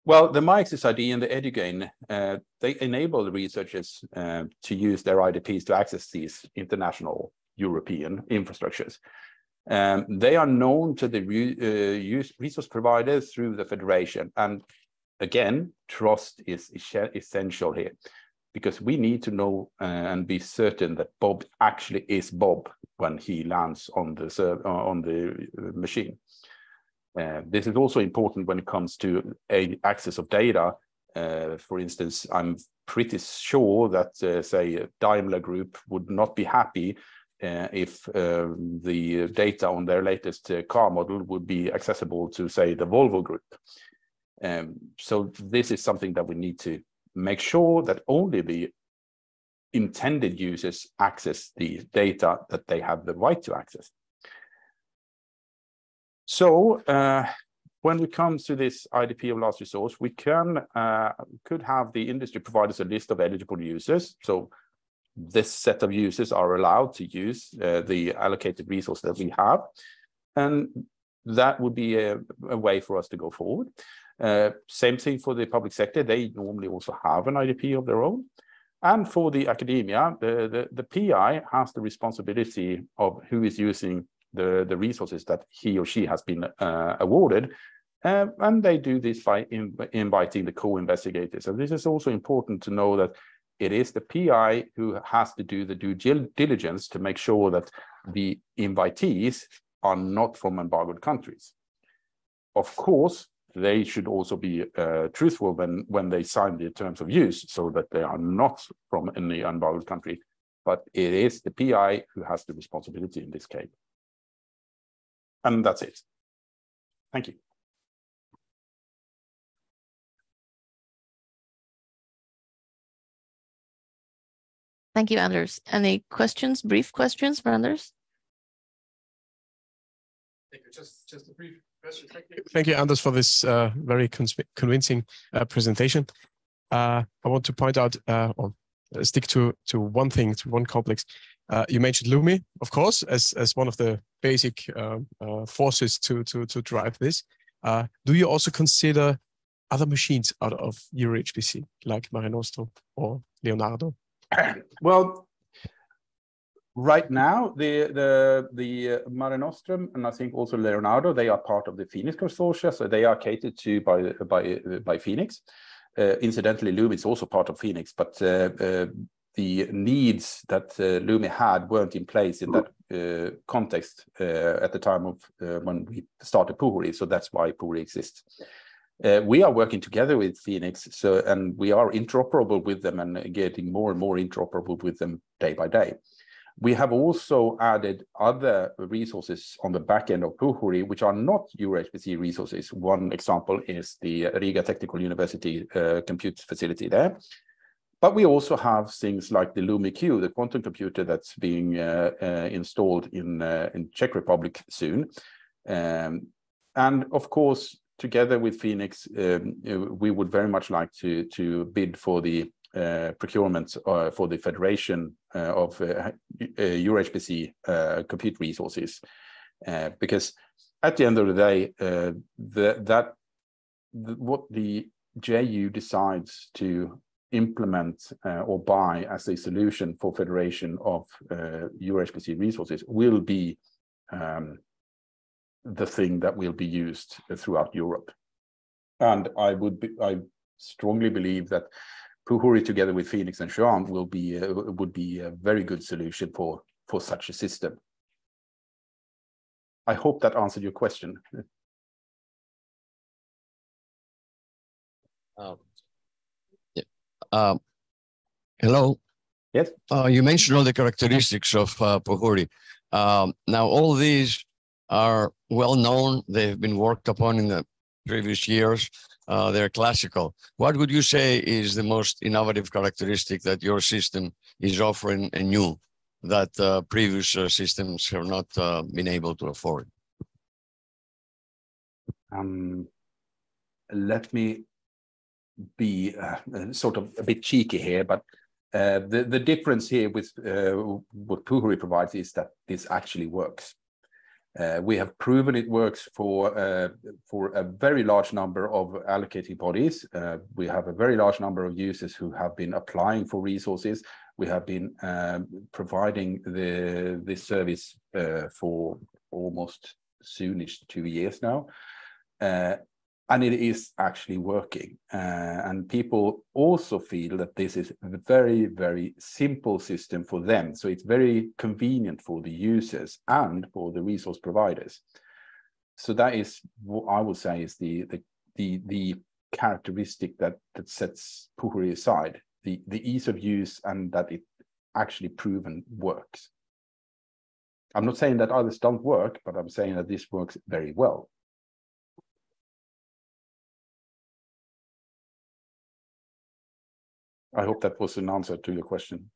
Well, the MyAccess ID and the EduGain, they enable the researchers to use their IDPs to access these international European infrastructures. They are known to the resource providers through the federation. And again, trust is essential here, because we need to know and be certain that Bob actually is Bob when he lands on the machine. This is also important when it comes to access of data. For instance, I'm pretty sure that, say, Daimler Group would not be happy if the data on their latest car model would be accessible to, say, the Volvo Group. So this is something that we need to make sure that only the intended users access the data that they have the right to access. So when we come to this IDP of last resource, we could have the industry provide us a list of eligible users. So this set of users are allowed to use the allocated resource that we have. And that would be a way for us to go forward. Same thing for the public sector. They normally also have an IDP of their own. And for the academia, the PI has the responsibility of who is using the resources that he or she has been awarded. And they do this by inviting the co-investigators. And this is also important to know that it is the PI who has to do the due diligence to make sure that the invitees are not from embargoed countries. Of course, they should also be truthful when they sign the terms of use, so that they are not from any embargoed country. But it is the PI who has the responsibility in this case. And that's it. Thank you. Thank you, Anders. Any questions, brief questions for Anders? Thank you. Just a brief question. Thank you, Anders, for this very convincing presentation. I want to point out or stick to one thing, to one complex. You mentioned Lumi, of course, as one of the basic forces to drive this. Do you also consider other machines out of EuroHPC, like Mare Nostrum or Leonardo? Well, Right now, the Mare Nostrum and I think also Leonardo, they are part of the Phoenix consortia, so they are catered to by Phoenix. Incidentally, LUMI is also part of Phoenix, but the needs that LUMI had weren't in place in that context at the time of when we started Puhuri, so that's why Puhuri exists. We are working together with Phoenix, and we are interoperable with them and getting more and more interoperable with them day by day. We have also added other resources on the back end of Puhuri, which are not EuroHPC resources. One example is the Riga Technical University compute facility there. But we also have things like the LumiQ, the quantum computer that's being installed in Czech Republic soon. And of course, together with Phoenix, we would very much like to bid for the procurement for the Federation of EuroHPC compute resources, because at the end of the day, what the JU decides to implement or buy as a solution for Federation of EuroHPC resources will be the thing that will be used throughout Europe. And I strongly believe that Puhuri together with Phoenix and Xuan would be a very good solution for such a system. I hope that answered your question. Hello. Yes. You mentioned all the characteristics of Puhuri. Now, all these are well known. They've been worked upon in the previous years. They're classical. What would you say is the most innovative characteristic that your system is offering anew that previous systems have not been able to afford? Let me be sort of a bit cheeky here, but the difference here with what Puhuri provides is that this actually works. We have proven it works for a very large number of allocating bodies. We have a very large number of users who have been applying for resources. We have been providing this service for almost soonish 2 years now. And it is actually working. And people also feel that this is a very, very simple system for them. So it's very convenient for the users and for the resource providers. So that is what I would say is the characteristic that sets Puhuri aside, the ease of use and that it actually proven works. I'm not saying that others don't work, but I'm saying that this works very well. I hope that was an answer to your question.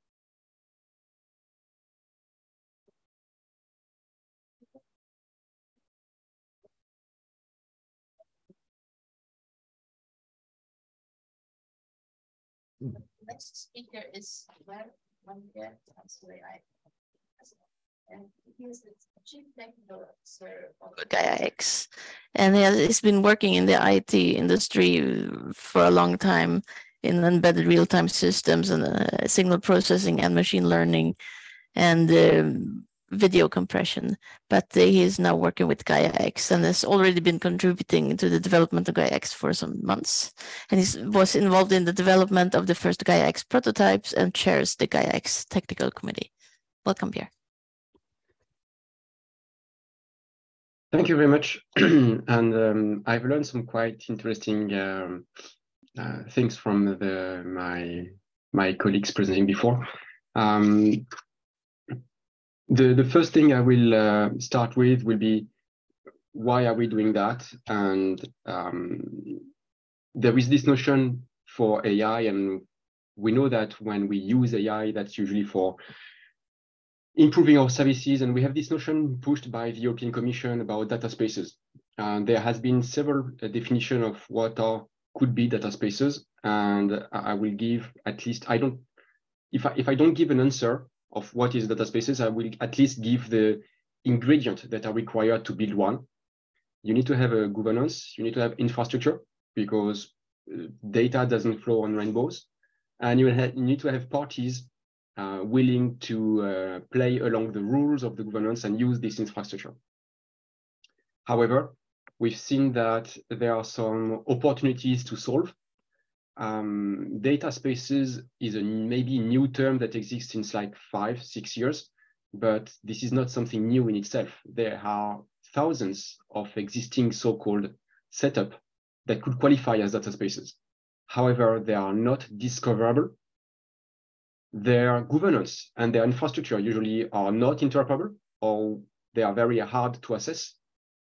Next speaker is and he's the Chief Technical Officer of GaiaX. And he's been working in the IT industry for a long time in embedded real-time systems and signal processing and machine learning and video compression. But he is now working with GaiaX and has already been contributing to the development of GaiaX for some months. And he was involved in the development of the first GaiaX prototypes and chairs the GaiaX Technical Committee. Welcome, Pierre. Thank you very much. And I've learned some quite interesting things from my colleagues presenting before. The first thing I will start with will be why are we doing that? And there is this notion for AI, and we know that when we use AI, that's usually for improving our services. And we have this notion pushed by the European Commission about data spaces. There has been several definitions of what could be data spaces, and I will give at least, if I don't give an answer of what is data spaces, I will at least give the ingredients that are required to build one. You need to have a governance, you need to have infrastructure, because data doesn't flow on rainbows, and you need to have parties willing to play along the rules of the governance and use this infrastructure. However, we've seen that there are some opportunities to solve. Data spaces is a maybe new term that exists since like 5-6 years, but this is not something new in itself. There are thousands of existing so-called setup that could qualify as data spaces. However, they are not discoverable. Their governance and their infrastructure usually are not interoperable, or they are very hard to assess.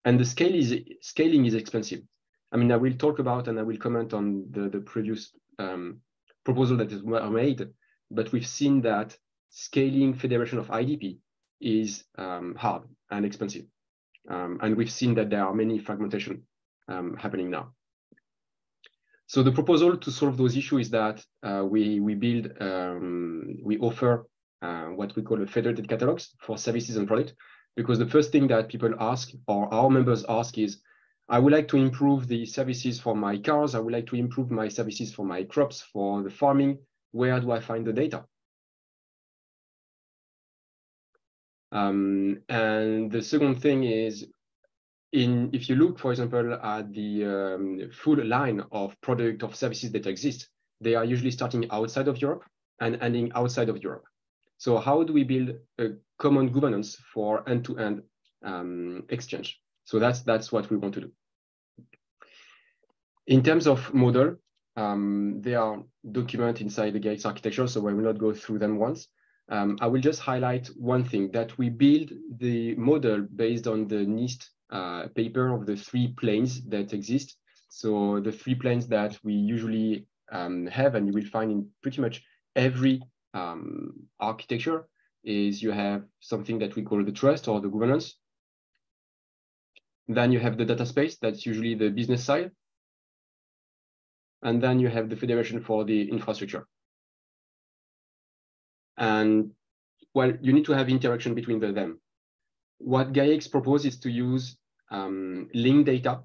And the scaling is expensive. I mean, I will talk about and I will comment on the previous proposal that is made, but we've seen that scaling federation of IDP is hard and expensive. And we've seen that there are many fragmentation happening now. So the proposal to solve those issues is that we offer what we call a federated catalogs for services and products, because the first thing that people ask, or our members ask, is, I would like to improve the services for my cars. I would like to improve my services for my crops, for the farming. Where do I find the data? And the second thing is, if you look, for example, at the full line of product of services that exist, they are usually starting outside of Europe and ending outside of Europe. So how do we build a common governance for end-to-end exchange? So that's what we want to do. In terms of model, they are documented inside the GAIX architecture, so I will not go through them once. I will just highlight one thing, that we build the model based on the NIST paper of the 3 planes that exist. So the 3 planes that we usually have, and you will find in pretty much every architecture, is you have something that we call the trust or the governance. Then you have the data space, that's usually the business side. And then you have the federation for the infrastructure. And well, you need to have interaction between them. What GAIX proposes is to use linked data,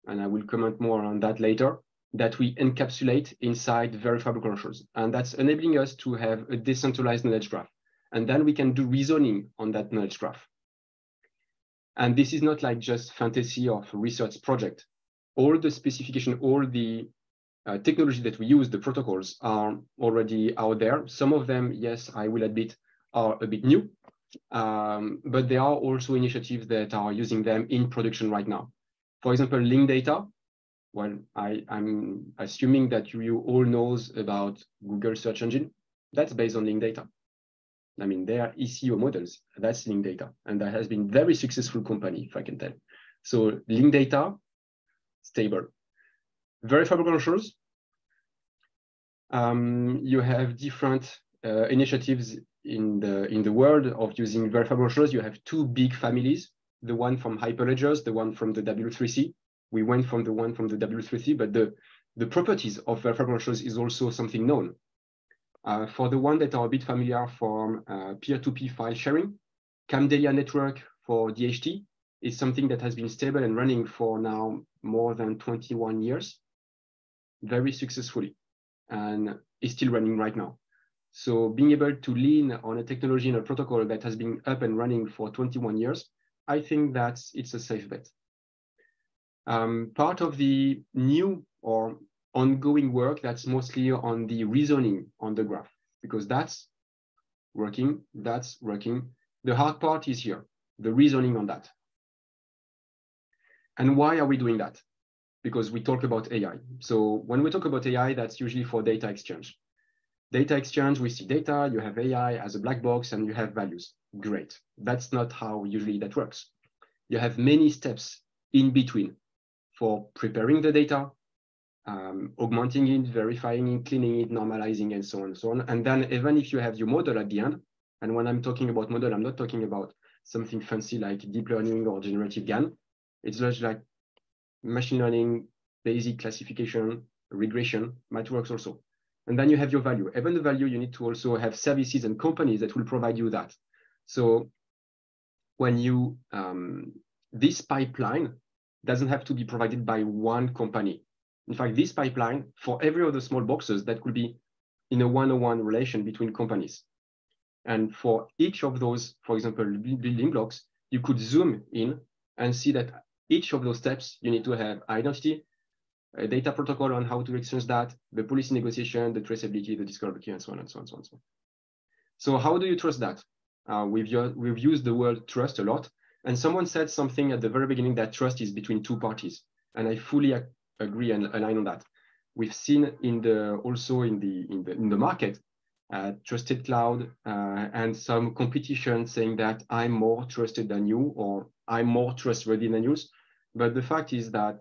and I will comment more on that later, that we encapsulate inside verifiable credentials. And that's enabling us to have a decentralized knowledge graph. And then we can do reasoning on that knowledge graph. And this is not like just fantasy of research project. All the specification, all the technology that we use, the protocols, are already out there. Some of them, yes, I will admit, are a bit new, but there are also initiatives that are using them in production right now. For example, linked data. Well, I'm assuming that you all knows about Google search engine. That's based on linked data. I mean, they are ECO models. That's linked data, and that has been very successful company, if I can tell. So linked data, stable. Verifiable credentials. You have different initiatives in the world of using verifiable credentials. You have 2 big families, the one from Hyperledgers, the one from the W3C. We went from the one from the W3C, but the properties of verifiable credentials is also something known. For the one that are a bit familiar from peer-to-peer file sharing, Camdelia network for DHT is something that has been stable and running for now more than 21 years, very successfully, and is still running right now. So being able to lean on a technology and a protocol that has been up and running for 21 years, I think that it's a safe bet. Part of the new or ongoing work, that's mostly on the reasoning on the graph, because that's working, that's working. The hard part is here, the reasoning on that. And why are we doing that? Because we talk about AI. So when we talk about AI, that's usually for data exchange. Data exchange, we see data, you have AI as a black box, and you have values. Great. That's not how usually that works. You have many steps in between for preparing the data, augmenting it, verifying it, cleaning it, normalizing, and so on and so on. And then even if you have your model at the end, and when I'm talking about model, I'm not talking about something fancy like deep learning or generative GAN. It's just like machine learning, basic classification, regression might work also. And then you have your value. Even the value, you need to also have services and companies that will provide you that. So when you, this pipeline doesn't have to be provided by one company. In fact, this pipeline, for every other small boxes, that could be in a one-on-one relation between companies. And for each of those, for example, building blocks, you could zoom in and see that each of those steps, you need to have identity, a data protocol on how to exchange that, the policy negotiation, the traceability, the discoverability, and so on and so on and so on. So how do you trust that? We've used the word trust a lot, and someone said something at the very beginning that trust is between two parties, and I fully agree and align on that. We've seen also in the market, trusted cloud and some competition saying that I'm more trusted than you, or I'm more trustworthy than you. But the fact is that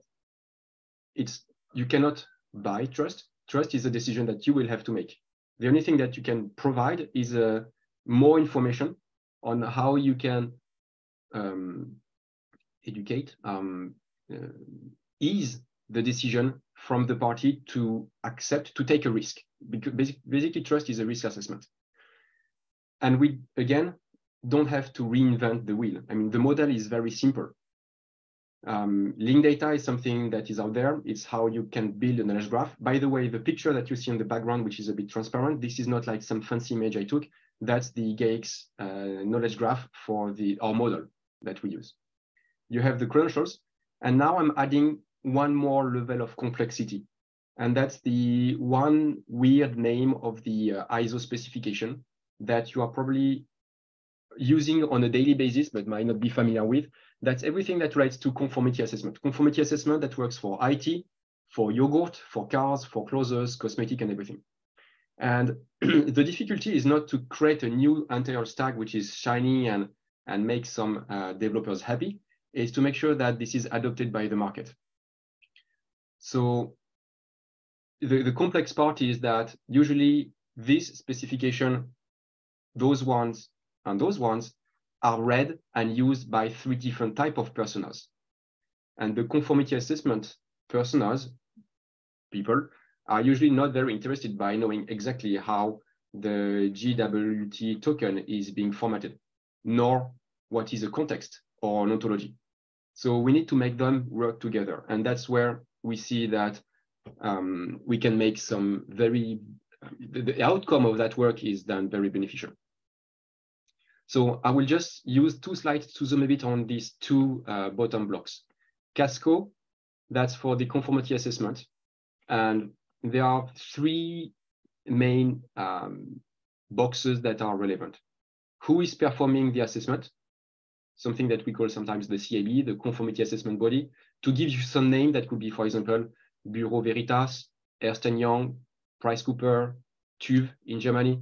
you cannot buy trust. Trust is a decision that you will have to make. The only thing that you can provide is more information on how you can educate, ease the decision from the party to accept, to take a risk. Because basically trust is a risk assessment. And we, again, don't have to reinvent the wheel. I mean, the model is very simple. Link data is something that is out there. It's how you can build a knowledge graph. By the way, the picture that you see in the background, which is a bit transparent, this is not like some fancy image I took. That's the GAIX knowledge graph for our model that we use. You have the credentials, and now I'm adding one more level of complexity. And that's the one weird name of the ISO specification that you are probably using on a daily basis, but might not be familiar with. That's everything that relates to conformity assessment. Conformity assessment that works for IT, for yogurt, for cars, for clothes, cosmetic, and everything. And the difficulty is not to create a new entire stack, which is shiny and make some developers happy, is to make sure that this is adopted by the market. So the complex part is that usually this specification, those ones and those ones are read and used by 3 different types of personas. And the conformity assessment personas, people, are usually not very interested by knowing exactly how the JWT token is being formatted, nor what is a context or an ontology. So we need to make them work together. And that's where we see that we can make some the outcome of that work is then very beneficial. So I will just use 2 slides to zoom a bit on these 2 bottom blocks. Casco, that's for the conformity assessment. And there are 3 main boxes that are relevant. Who is performing the assessment? Something that we call sometimes the CAB, the conformity assessment body. To give you some name, that could be, for example, Bureau Veritas, Ernst & Young, Price Cooper, TÜV in Germany.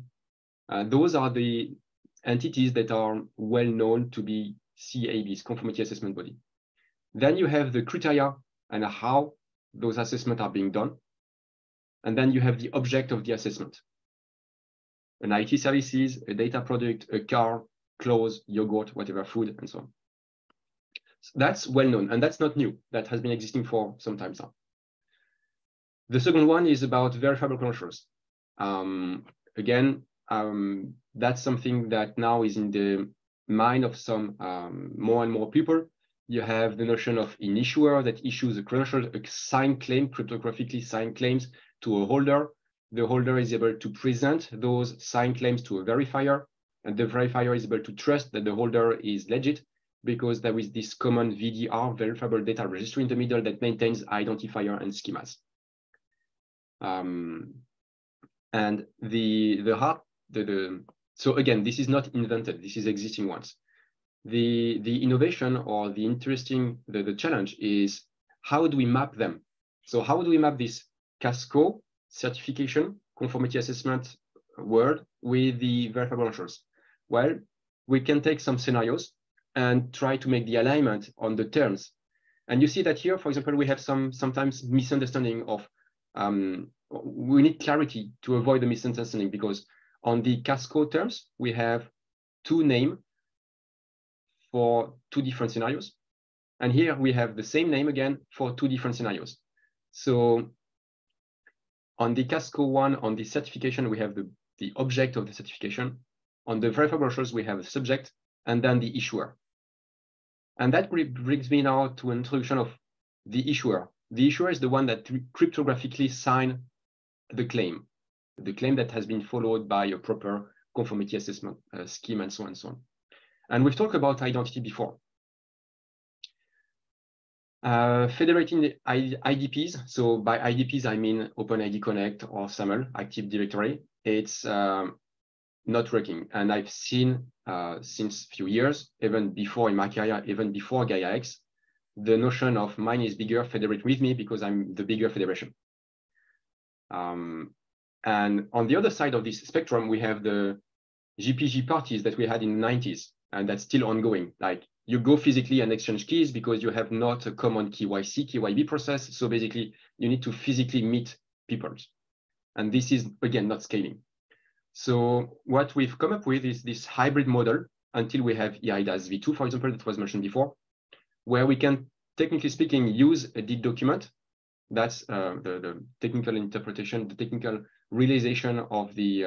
Those are the entities that are well known to be CABs, conformity assessment body. Then you have the criteria and how those assessments are being done. And then you have the object of the assessment. An IT services, a data product, a car, clothes, yogurt, whatever, food, and so on. So that's well known, and that's not new. That has been existing for some time now. The second one is about verifiable credentials. Again, that's something that now is in the mind of some more and more people. You have the notion of an issuer that issues a credential, a signed claim, cryptographically signed claims to a holder. The holder is able to present those signed claims to a verifier, and the verifier is able to trust that the holder is legit because there is this common VDR, verifiable data registry, in the middle that maintains identifier and schemas. And so again, this is not invented, this is existing ones. The innovation or the interesting, the challenge is how do we map them? So how do we map this Casco certification, conformity assessment word with the verifiable credentials? Well, we can take some scenarios and try to make the alignment on the terms. And you see that here, for example, we have sometimes misunderstanding of, we need clarity to avoid the misunderstanding, because on the Casco terms, we have 2 names for 2 different scenarios. And here we have the same name again for 2 different scenarios. So on the Casco one, on the certification, we have the object of the certification. On the verifiable credentials, we have a subject and then the issuer. And that brings me now to an introduction of the issuer. The issuer is the one that cryptographically signs the claim that has been followed by a proper conformity assessment scheme and so on and so on. And we've talked about identity before. Federating the IDPs. So by IDPs, I mean OpenID Connect or SAML, Active Directory. It's not working. And I've seen since a few years, even before in my career, even before GaiaX, the notion of mine is bigger, federate with me because I'm the bigger federation. And on the other side of this spectrum, we have the GPG parties that we had in the 90s, and that's still ongoing. Like you go physically and exchange keys because you have not a common KYC, KYB process. So basically, you need to physically meet people. And this is, again, not scaling. So what we've come up with is this hybrid model until we have eIDAS v2, for example, that was mentioned before, where we can, technically speaking, use a DID document. That's the technical interpretation, the technical realization of the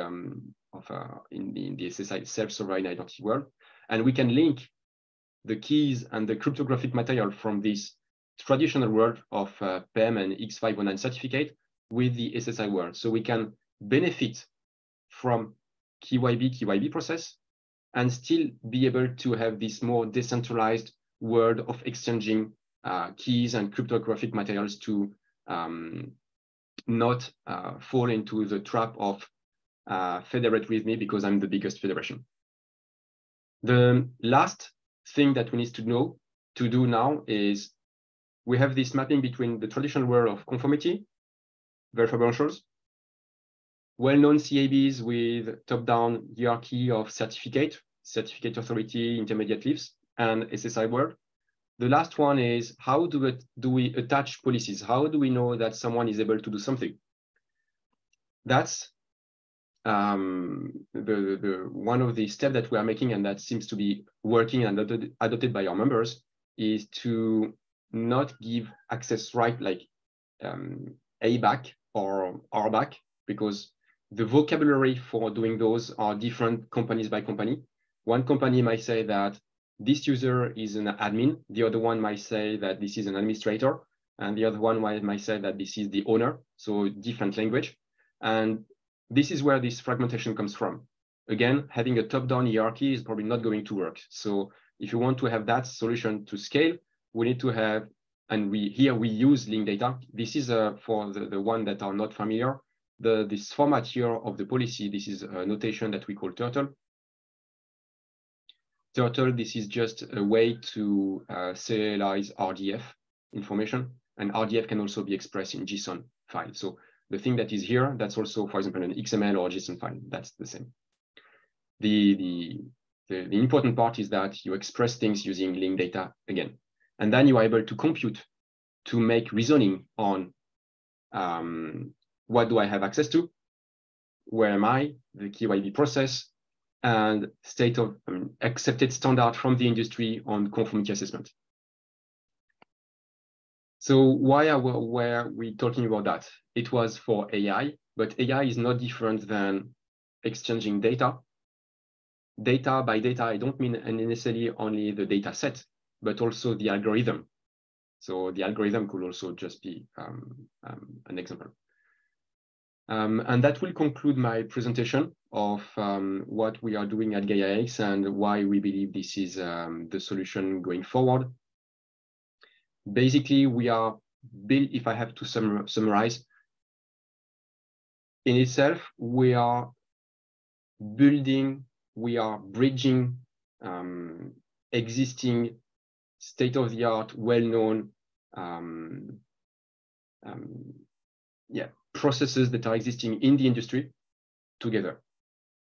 in the SSI self-sovereign identity world, and we can link the keys and the cryptographic material from this traditional world of PEM and X509 certificate with the SSI world. So we can benefit from KYB process and still be able to have this more decentralized world of exchanging keys and cryptographic materials to not fall into the trap of federate with me because I'm the biggest federation. The last thing that we need to do now is we have this mapping between the traditional world of conformity, verifiable credentials, well-known CABs with top-down hierarchy of certificate authority, intermediate leaves, and SSI world. The last one is how do we attach policies? How do we know that someone is able to do something? That's the one of the steps that we are making, and that seems to be working and adopted by our members, is to not give access right like ABAC or RBAC, because the vocabulary for doing those are different companies by company. One company might say that this user is an admin. The other one might say that this is an administrator. And the other one might say that this is the owner. So different language. And this is where this fragmentation comes from. Again, having a top-down hierarchy is probably not going to work. So if you want to have that solution to scale, we need to have, and here we use link data. This is for the one that are not familiar. This format here of the policy, this is a notation that we call turtle. Turtle, this is just a way to serialize RDF information, and RDF can also be expressed in JSON file. So the thing that is here, that's also, for example, an XML or JSON file. That's the same. The important part is that you express things using link data again, and then you are able to compute to make reasoning on what do I have access to, where am I, the KYB process, and state of accepted standard from the industry on conformity assessment. So why were we talking about that? It was for AI, but AI is not different than exchanging data. Data by data, I don't mean necessarily only the data set, but also the algorithm. So the algorithm could also just be an example. And that will conclude my presentation of what we are doing at GaiaX and why we believe this is the solution going forward. Basically, we are built, if I have to summarize, in itself, we are building, we are bridging existing state-of-the-art, well-known processes that are existing in the industry together.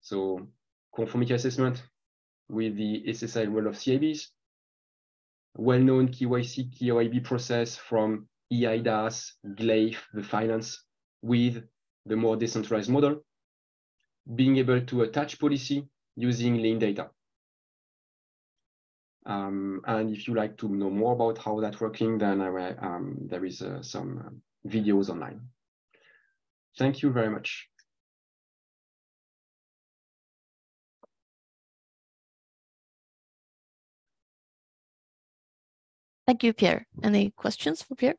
So conformity assessment with the SSI world of CABs, well-known KYC, KYB process from eIDAS, GLAIF, the finance, with the more decentralized model, being able to attach policy using link data. And if you like to know more about how that's working, then there is some videos online. Thank you very much. Thank you, Pierre. Any questions for Pierre?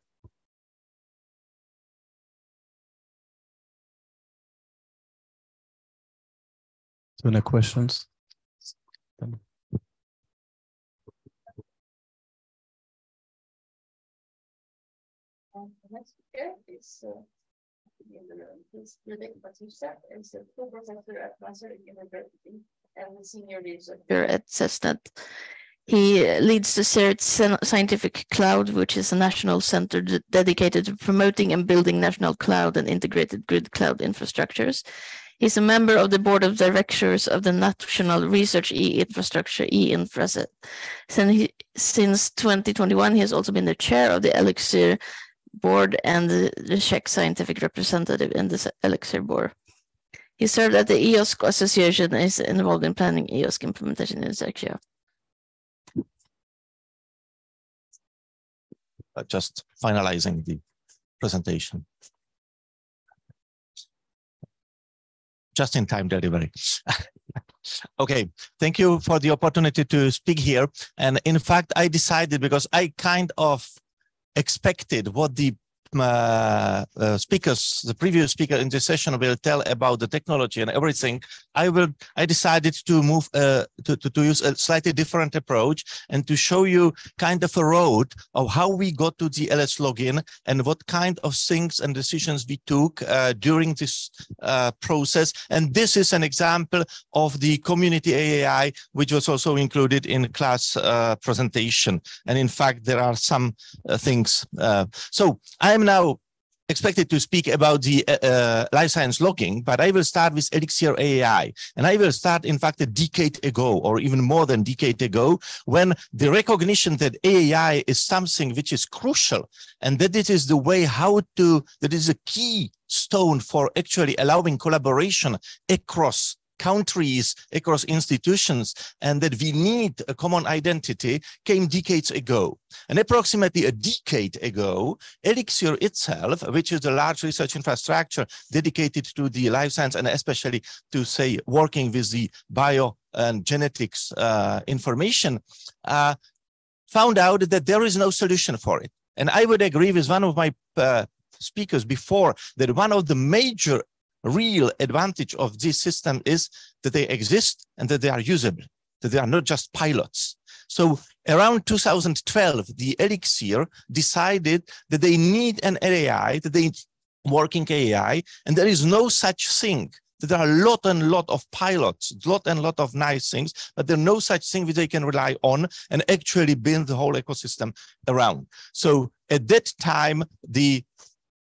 Any questions? Next speaker is Ludwig Batista, is the co-professor at Vassar University and the senior researcher at CESNET. He leads the CERT Scientific Cloud, which is a national center dedicated to promoting and building national cloud and integrated grid cloud infrastructures. He's a member of the board of directors of the National Research E-Infrastructure eInfraset. Since 2021, he has also been the chair of the Elixir board and the Czech scientific representative in the Elixir board. He served at the EOSC Association and is involved in planning EOSC implementation in Czechia. Just finalizing the presentation. Just in time delivery. Okay, thank you for the opportunity to speak here. And in fact, I decided, because I kind of expected what the speakers, the previous speaker in this session will tell about the technology and everything. I decided to move to use a slightly different approach and to show you kind of a road of how we got to the LS login and what kind of things and decisions we took during this process. And this is an example of the community AAI, which was also included in class presentation. And in fact, there are some things. So I am now expected to speak about the life science logging, but I will start with Elixir AAI. And I will start, in fact, a decade ago, or even more than a decade ago, when the recognition that AAI is something which is crucial, and that it is the way that is a key stone for actually allowing collaboration across countries, across institutions, and that we need a common identity came decades ago. And approximately a decade ago, Elixir itself, which is a large research infrastructure dedicated to the life science and especially to, say, working with the bio and genetics information, found out that there is no solution for it. And I would agree with one of my speakers before that one of the major real advantage of this system is that they exist and that they are usable, that they are not just pilots. So around 2012, the Elixir decided that they need an AI, that they need working AI, and there is no such thing. There are a lot and lot of pilots, lot and lot of nice things, but there's no such thing which they can rely on and actually build the whole ecosystem around. So at that time, the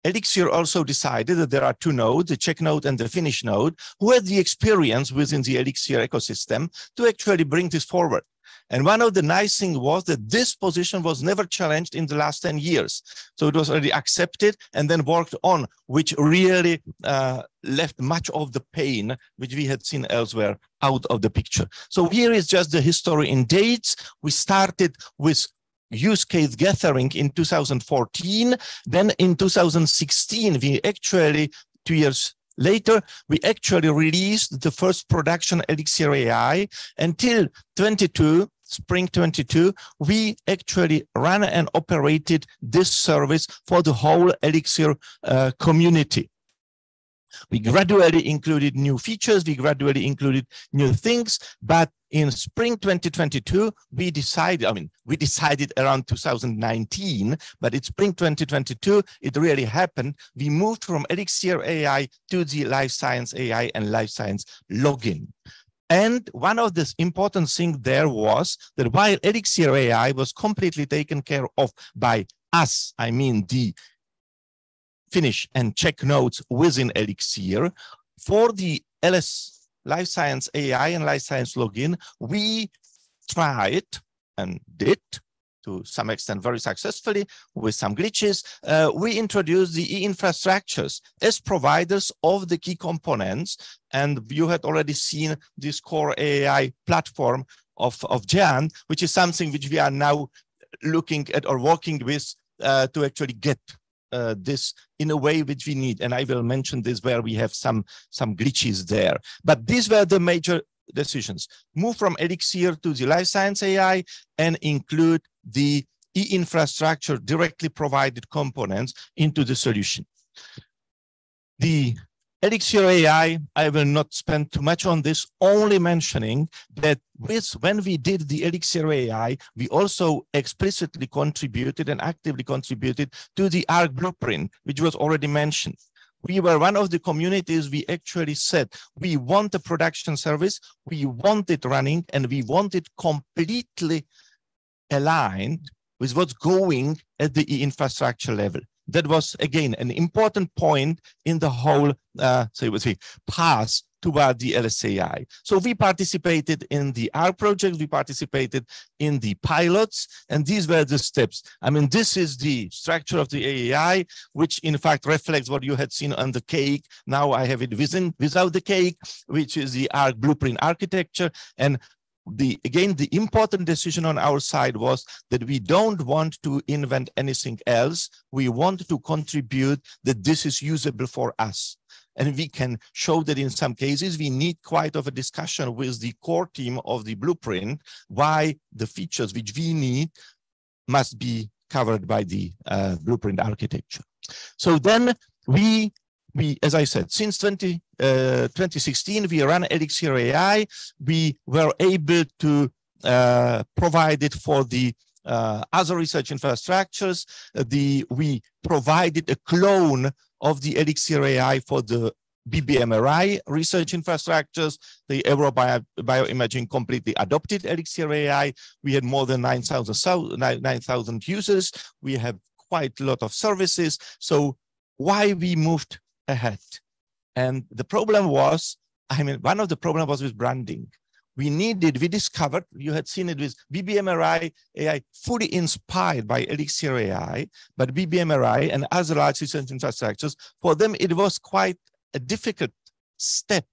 Elixir also decided that there are two nodes, the Czech node and the Finnish node, who had the experience within the Elixir ecosystem to actually bring this forward. And one of the nice things was that this position was never challenged in the last 10 years. So it was already accepted and then worked on, which really left much of the pain which we had seen elsewhere out of the picture. So here is just the history in dates. We started with use case gathering in 2014. Then in 2016, we actually, 2 years later, we actually released the first production Elixir AI. Until spring 22, we actually ran and operated this service for the whole Elixir community. We gradually included new features, we gradually included new things, but in spring 2022, we decided around 2019, but in spring 2022, it really happened. We moved from Elixir AI to the Life Science AI and Life Science login. And one of the important things there was that while Elixir AI was completely taken care of by us, I mean the Finnish and Czech nodes within Elixir, for the LS Life Science AI and Life Science login, we tried and did to some extent very successfully with some glitches. We introduced the e-infrastructures as providers of the key components. And you had already seen this core AI platform of Jan, which is something which we are now looking at or working with to actually get this in a way which we need. And I will mention this where we have some glitches there. But these were the major decisions. Move from Elixir to the Life Science AI and include the e-infrastructure directly provided components into the solution. The Elixir AI, I will not spend too much on this, only mentioning that when we did the Elixir AI, we also explicitly contributed and actively contributed to the ARC blueprint, which was already mentioned. We were one of the communities. We actually said, we want a production service, we want it running, and we want it completely aligned with what's going at the infrastructure level. That was, again, an important point in the whole path toward the LSAI. So we participated in the ARC project, we participated in the pilots, and these were the steps. I mean, this is the structure of the AAI, which in fact reflects what you had seen on the cake. Now I have it without the cake, which is the ARC blueprint architecture. And again, the important decision on our side was that we don't want to invent anything else. We want to contribute that this is usable for us. And we can show that in some cases, we need quite of a discussion with the core team of the blueprint, why the features which we need must be covered by the blueprint architecture. So then we, as I said, since 2016, we run Elixir AI. We were able to provide it for the other research infrastructures. We provided a clone of the Elixir AI for the BBMRI research infrastructures. The Bioimaging completely adopted Elixir AI. We had more than 9,000 users. We have quite a lot of services. So why we moved ahead? And the problem was, I mean, one of the problems was with branding. We discovered, you had seen it with BBMRI AI, fully inspired by Elixir AI, but BBMRI and other large research infrastructures, for them, it was quite a difficult step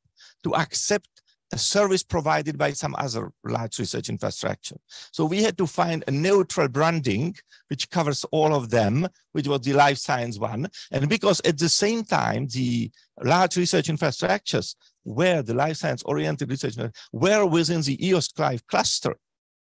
to accept a service provided by some other large research infrastructure. So we had to find a neutral branding, which covers all of them, which was the life science one. And because at the same time, the large research infrastructures where the life science oriented research were within the EOS Clive cluster,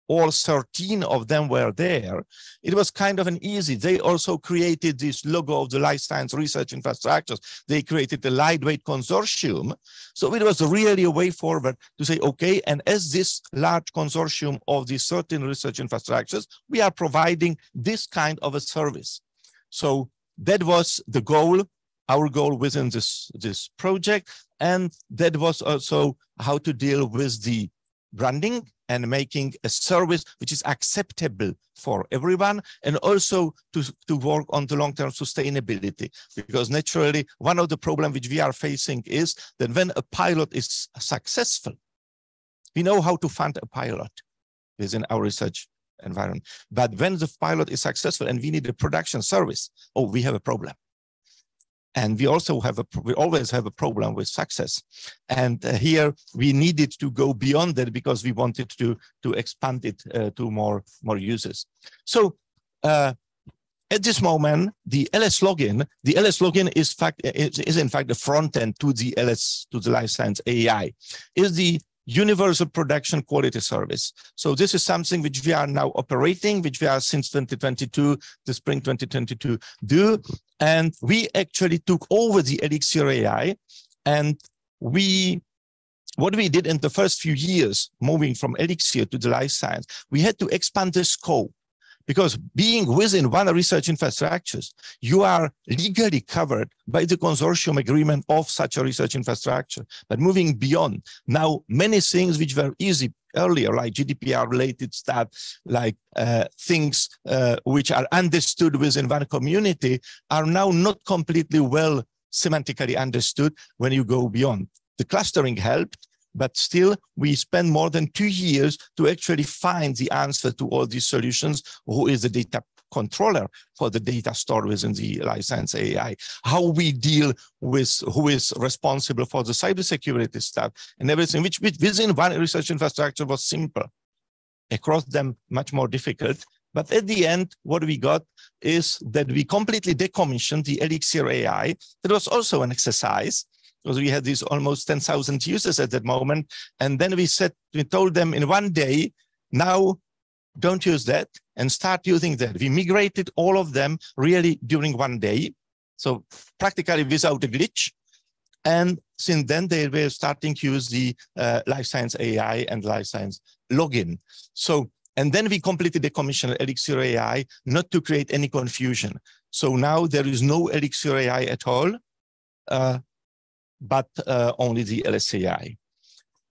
all 13 of them were there. It was kind of an easy. They also created this logo of the life science research infrastructures. They created a lightweight consortium. So it was really a way forward to say, okay, and as this large consortium of these 13 research infrastructures, we are providing this kind of a service. So that was the goal, our goal within this project. And that was also how to deal with the branding and making a service which is acceptable for everyone, and also to work on the long-term sustainability. Because naturally, one of the problems which we are facing is that when a pilot is successful, we know how to fund a pilot within our research environment. But when the pilot is successful and we need a production service, oh, we have a problem. And we also always have a problem with success. And here we needed to go beyond that because we wanted to expand it to more users. So at this moment, the LS login is in fact the front end to the life science AI, is the universal production quality service. So this is something which we are now operating, which we are since 2022, the spring 2022 do. And we actually took over the Elixir AI, and what we did in the first few years, moving from Elixir to the life science, we had to expand the scope. Because being within one research infrastructures, you are legally covered by the consortium agreement of such a research infrastructure. But moving beyond, now many things which were easy earlier, like GDPR-related stuff, like things which are understood within one community, are now not completely well semantically understood when you go beyond. The clustering helped, but still, we spend more than 2 years to actually find the answer to all these solutions. Who is the data controller for the data stored within the life science AI? How we deal with who is responsible for the cybersecurity stuff and everything, which within one research infrastructure was simple. Across them, much more difficult. But at the end, what we got is that we completely decommissioned the Elixir AI. That was also an exercise, because we had these almost 10,000 users at that moment. And then we told them in one day, now don't use that and start using that. We migrated all of them really during one day. So practically without a glitch. And since then, they were starting to use the life science AI and life science login. So, and then we completed the commission Elixir AI, not to create any confusion. So now there is no Elixir AI at all, but only the LSAI.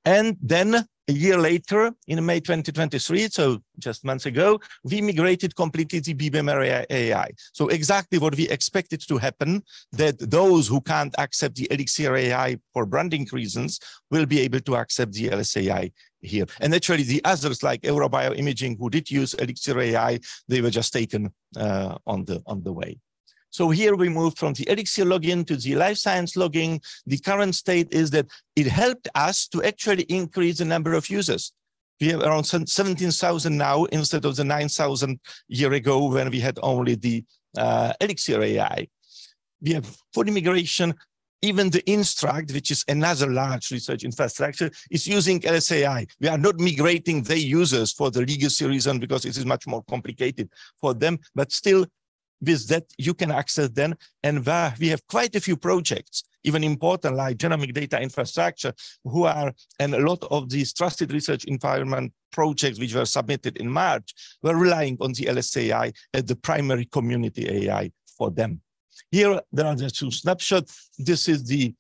And then a year later, in May 2023, so just months ago, we migrated completely the BBMR AI. So exactly what we expected to happen, that those who can't accept the Elixir AI for branding reasons will be able to accept the LSAI here. And actually the others like Eurobioimaging who did use Elixir AI, they were just taken on the way. So here we moved from the Elixir login to the life science login. The current state is that it helped us to actually increase the number of users. We have around 17,000 now instead of the 9,000 a year ago when we had only the Elixir AI. We have full migration. Even the Instruct, which is another large research infrastructure, is using LSAI. We are not migrating their users for the legacy reason because it is much more complicated for them, but still, with that, you can access them. And we have quite a few projects, even important like genomic data infrastructure, who are, and a lot of these trusted research environment projects which were submitted in March, were relying on the LSAI as the primary community AI for them. Here, there are the two snapshots. This is the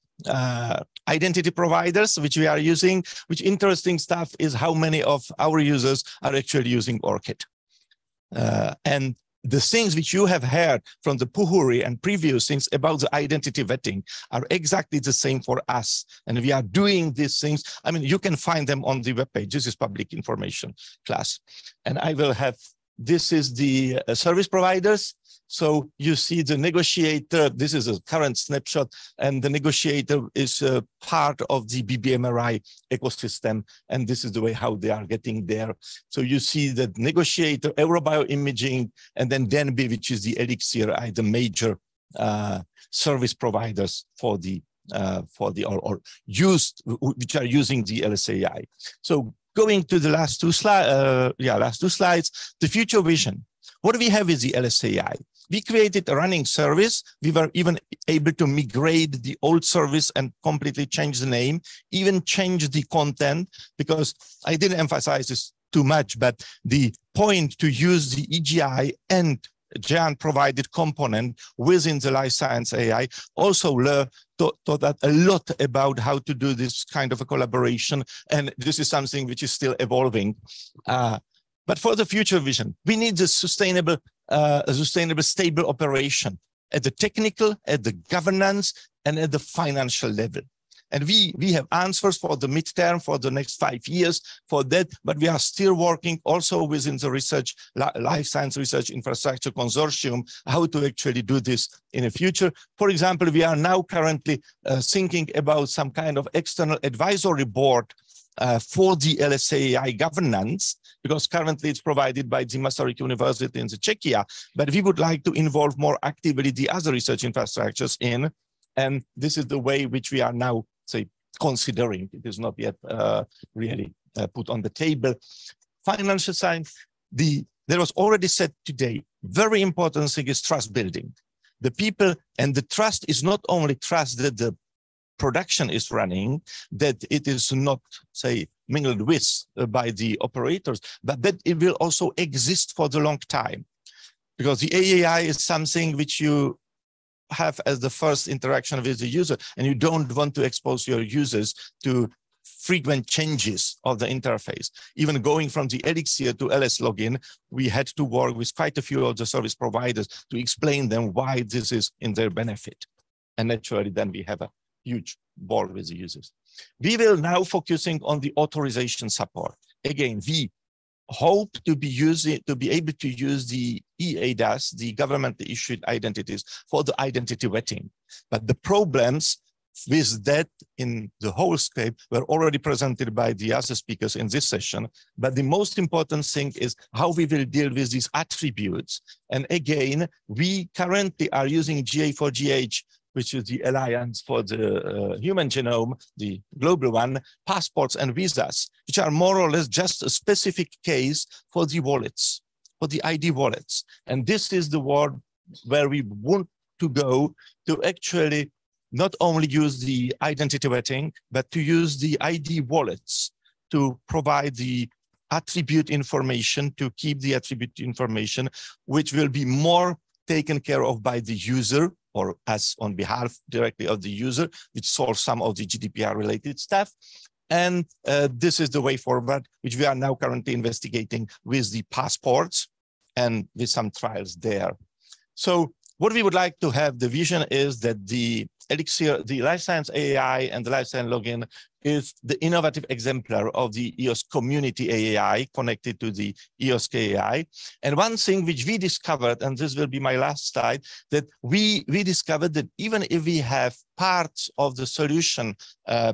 identity providers which we are using, which interesting stuff is how many of our users are actually using ORCID. And the things which you have heard from the Puhuri and previous things about the identity vetting are exactly the same for us. And we are doing these things. I mean, you can find them on the webpage. This is public information class. And I will have, this is the service providers. So you see the negotiator, this is a current snapshot, and the negotiator is part of the BBMRI ecosystem, and this is the way how they are getting there. So you see the negotiator, Eurobioimaging, and then Denby, which is the Elixir, the major service providers for the or used, which are using the LSAI. So going to the last two slides, the future vision. What we have is the LSAI. We created a running service. We were even able to migrate the old service and completely change the name, even change the content, because I didn't emphasize this too much, but the point to use the EGI and Gian provided component within the life science AI also taught a lot about how to do this kind of a collaboration. And this is something which is still evolving. But for the future vision, we need a sustainable, stable operation at the technical, at the governance, and at the financial level. And we have answers for the midterm, for the next 5 years for that, but we are still working also within the research, life science research infrastructure consortium, how to actually do this in the future. For example, we are now currently thinking about some kind of external advisory board for the LSAI governance, because currently it's provided by the Masaryk University in Czechia, but we would like to involve more actively the other research infrastructures in, and this is the way which we are now, say, considering. It is not yet really put on the table. Financial science, there was already said today, very important thing is trust building. The people, and the trust is not only trust that the production is running, that it is not, say, mingled with by the operators, but that it will also exist for the long time. Because the AAI is something which you have as the first interaction with the user, and you don't want to expose your users to frequent changes of the interface. Even going from the Elixir to LS login, we had to work with quite a few of the service providers to explain them why this is in their benefit. And naturally, then we have a huge ball with the users. We will now focusing on the authorization support. Again, we hope to be able to use the eIDAS, the government issued identities, for the identity vetting. But the problems with that in the whole scope were already presented by the other speakers in this session. But the most important thing is how we will deal with these attributes. And again, we currently are using GA4GH, which is the Alliance for the Human Genome, the global one, passports and visas, which are more or less just a specific case for the wallets, for the ID wallets. And this is the world where we want to go to actually not only use the identity vetting, but to use the ID wallets to provide the attribute information, to keep the attribute information, which will be more taken care of by the user or us on behalf directly of the user, which solves some of the GDPR related stuff. And this is the way forward, which we are now currently investigating with the passports and with some trials there. So what we would like to have, the vision is that the Elixir, the Life Science AI and the Life Science Login is the innovative exemplar of the EOS community AI connected to the EOS AI. And one thing which we discovered, and this will be my last slide, that we discovered that even if we have parts of the solution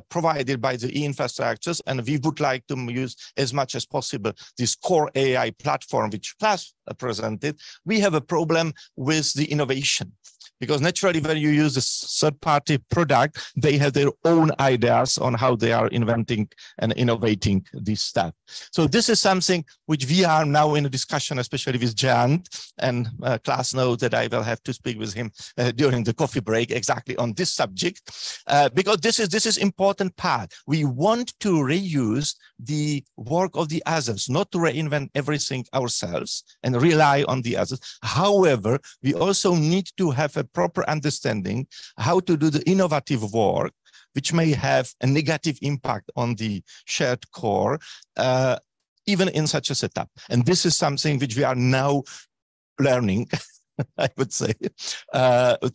provided by the e-infrastructures, and we would like to use as much as possible this core AI platform which Klaas presented, we have a problem with the innovation. Because naturally, when you use a third-party product, they have their own ideas on how they are inventing and innovating this stuff. So this is something which we are now in a discussion, especially with Jan, and Klaas knows that I will have to speak with him during the coffee break exactly on this subject, because this is important part. We want to reuse the work of the others, not to reinvent everything ourselves and rely on the others. However, we also need to have a proper understanding how to do the innovative work, which may have a negative impact on the shared core, even in such a setup. And this is something which we are now learning, I would say,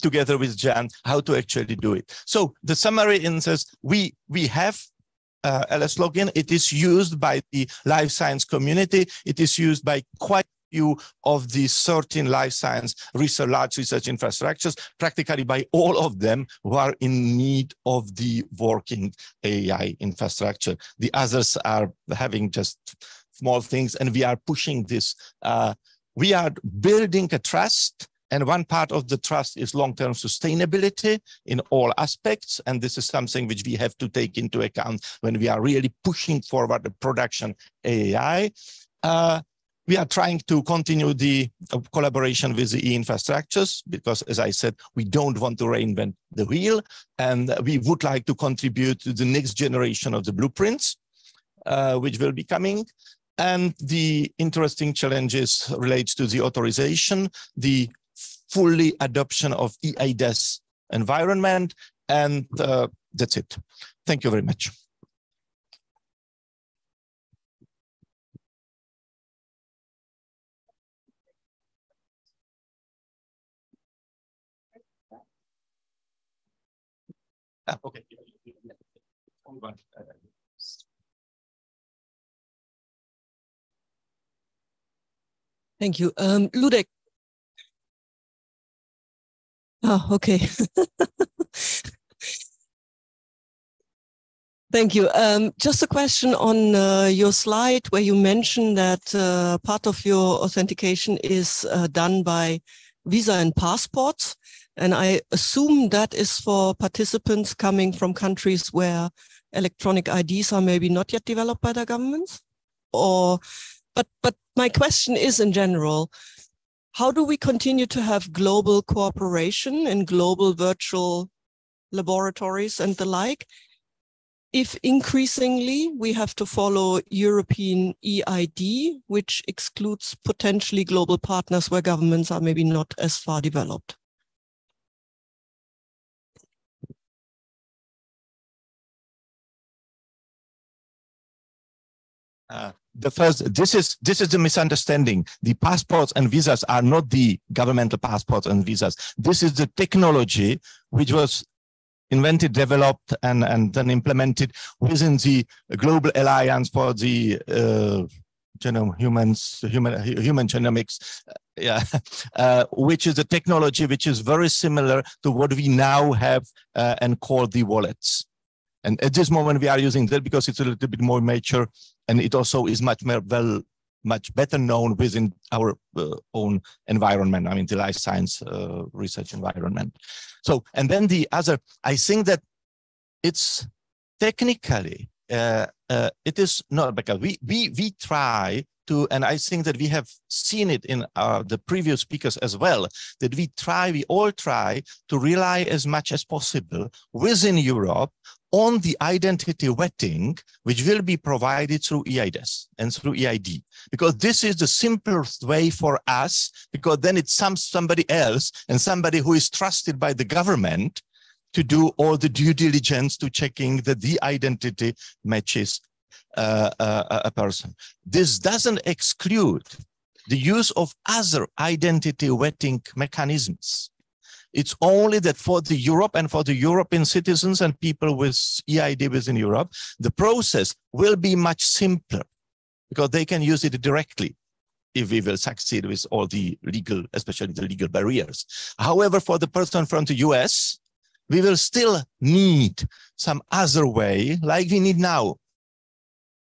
together with Jan, how to actually do it. So the summary is we have LS Login. It is used by the life science community. It is used by quite few of the 13 life science large research infrastructures, practically by all of them who are in need of the working AI infrastructure. The others are having just small things, and we are pushing this. We are building a trust, and one part of the trust is long-term sustainability in all aspects. And this is something which we have to take into account when we are really pushing forward the production AI. We are trying to continue the collaboration with the e-infrastructures because, as I said, we don't want to reinvent the wheel, and we would like to contribute to the next generation of the blueprints, which will be coming. And the interesting challenges relates to the authorization, the fully adoption of eIDAS environment, and that's it. Thank you very much. Okay. Thank you. Ludek. Oh, okay. Thank you. Just a question on your slide where you mentioned that part of your authentication is done by visa and passports. And I assume that is for participants coming from countries where electronic IDs are maybe not yet developed by their governments. But my question is in general, how do we continue to have global cooperation in global virtual laboratories and the like, if increasingly we have to follow European eID, which excludes potentially global partners where governments are maybe not as far developed? This is the misunderstanding. The passports and visas are not the governmental passports and visas. This is the technology which was invented, developed, and then implemented within the Global Alliance for the human genomics, which is a technology which is very similar to what we now have and call the wallets. And at this moment, we are using that because it's a little bit more mature, and it also is much better known within our own environment. I mean, the life science research environment. So, and then the other, I think that it's technically, it is not because we try to, and I think that we have seen it in the previous speakers as well, that we all try to rely as much as possible within Europe on the identity vetting, which will be provided through eIDAS and through eID, because this is the simplest way for us, because then it's somebody else and somebody who is trusted by the government to do all the due diligence to checking that the identity matches a person. This doesn't exclude the use of other identity vetting mechanisms. It's only that for the Europe and for the European citizens and people with eID within Europe, the process will be much simpler because they can use it directly if we will succeed with all the legal, especially the legal barriers. However, for the person from the US, we will still need some other way, like we need now,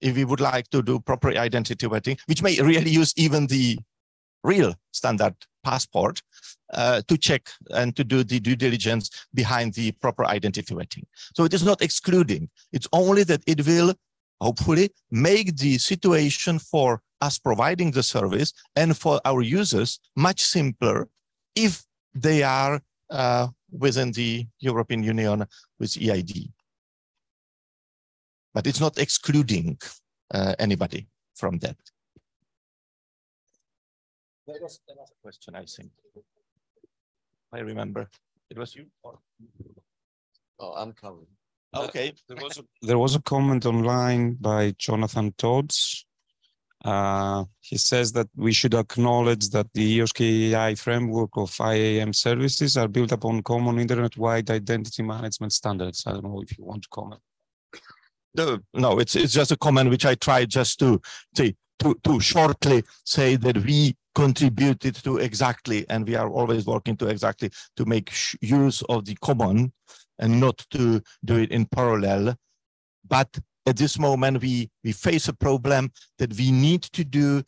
if we would like to do proper identity vetting, which may really use even the real standard passport to check and to do the due diligence behind the proper identity vetting. So it is not excluding. It's only that it will hopefully make the situation for us providing the service and for our users much simpler if they are within the European Union with eID. But it's not excluding anybody from that. There was another question, I think. I remember. It was you? Or? Oh, I'm coming. Okay. There was a comment online by Jonathan Todds. He says that we should acknowledge that the EOSCE AI framework of IAM services are built upon common internet-wide identity management standards. I don't know if you want to comment. No, it's just a comment which I tried just to say, to shortly say that we contributed to exactly, and we are always working to exactly to make use of the common and not to do it in parallel. But at this moment, we face a problem that we need to do,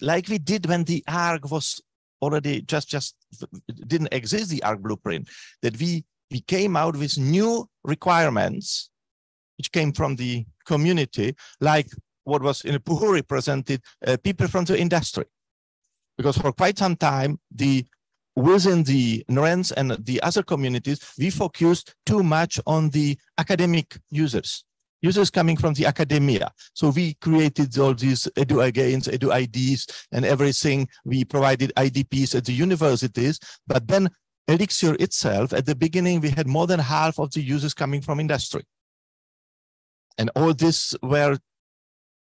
like we did when the ARC was already just didn't exist, the ARC blueprint, that we came out with new requirements which came from the community, like what was in Puhuri presented, people from the industry. Because for quite some time, within the NRENs and the other communities, we focused too much on the academic users coming from the academia. So we created all these EduAgains, EduIDs, and everything. We provided IDPs at the universities, but then Elixir itself, at the beginning, we had more than half of the users coming from industry. And all this were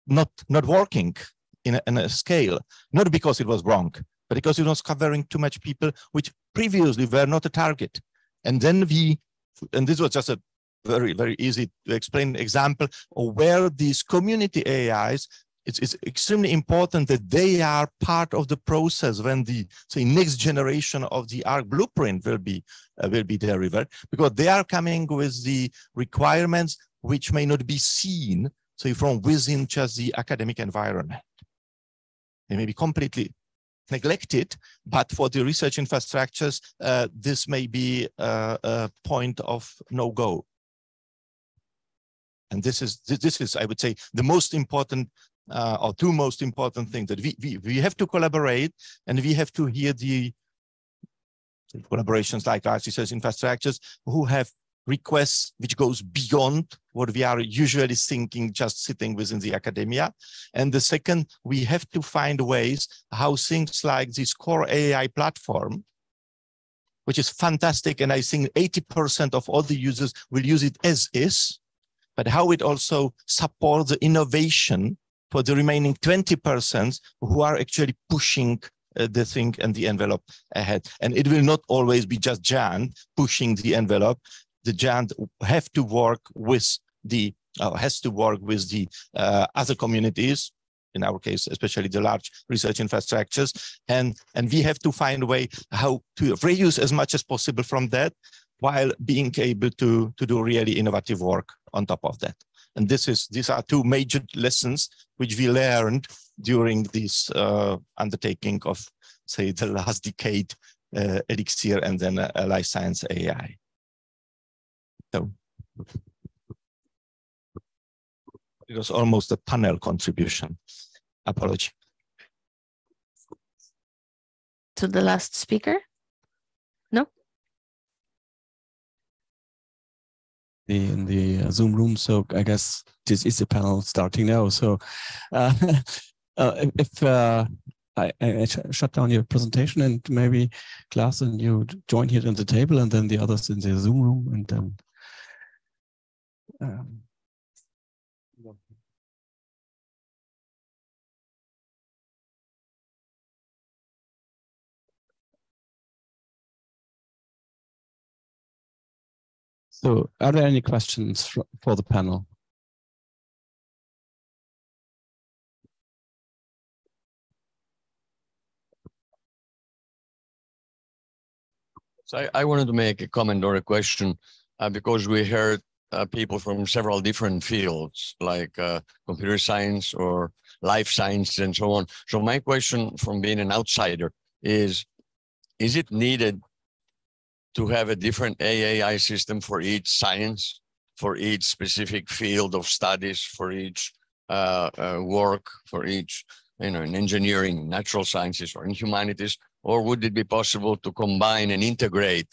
not working in a scale, not because it was wrong, but because it was covering too much people, which previously were not a target. And then and this was just a very, very easy to explain example of where these community AIs, it's extremely important that they are part of the process when the, say, next generation of the ARC blueprint will be delivered, because they are coming with the requirements which may not be seen, say, from within just the academic environment. They may be completely neglected, but for the research infrastructures, this may be a point of no-go. And this is, I would say, the most important or two most important things, that we have to collaborate, and we have to hear the collaborations like large research infrastructures who have requests which goes beyond what we are usually thinking just sitting within the academia. And the second, we have to find ways how things like this core AI platform, which is fantastic, and I think 80% of all the users will use it as is, but how it also supports the innovation for the remaining 20% who are actually pushing the thing and the envelope ahead. And it will not always be just Jan pushing the envelope. The Jan have to work with the, has to work with the other communities, in our case, especially the large research infrastructures. And we have to find a way how to reuse as much as possible from that, while being able to do really innovative work on top of that. And these are two major lessons which we learned during this undertaking of, say, the last decade, Elixir, and then life science AI. So. It was almost a panel contribution. Apology. To the last speaker? No? In the Zoom room, so I guess this is the panel starting now. So if I shut down your presentation and maybe Klaas and you join here on the table and then the others in the Zoom room and then so are there any questions for the panel? So I wanted to make a comment or a question because we heard people from several different fields like computer science or life science and so on. So my question from being an outsider is it needed to have a different AI system for each science, for each specific field of studies, for each work, for each, in engineering, natural sciences, or in humanities? Or would it be possible to combine and integrate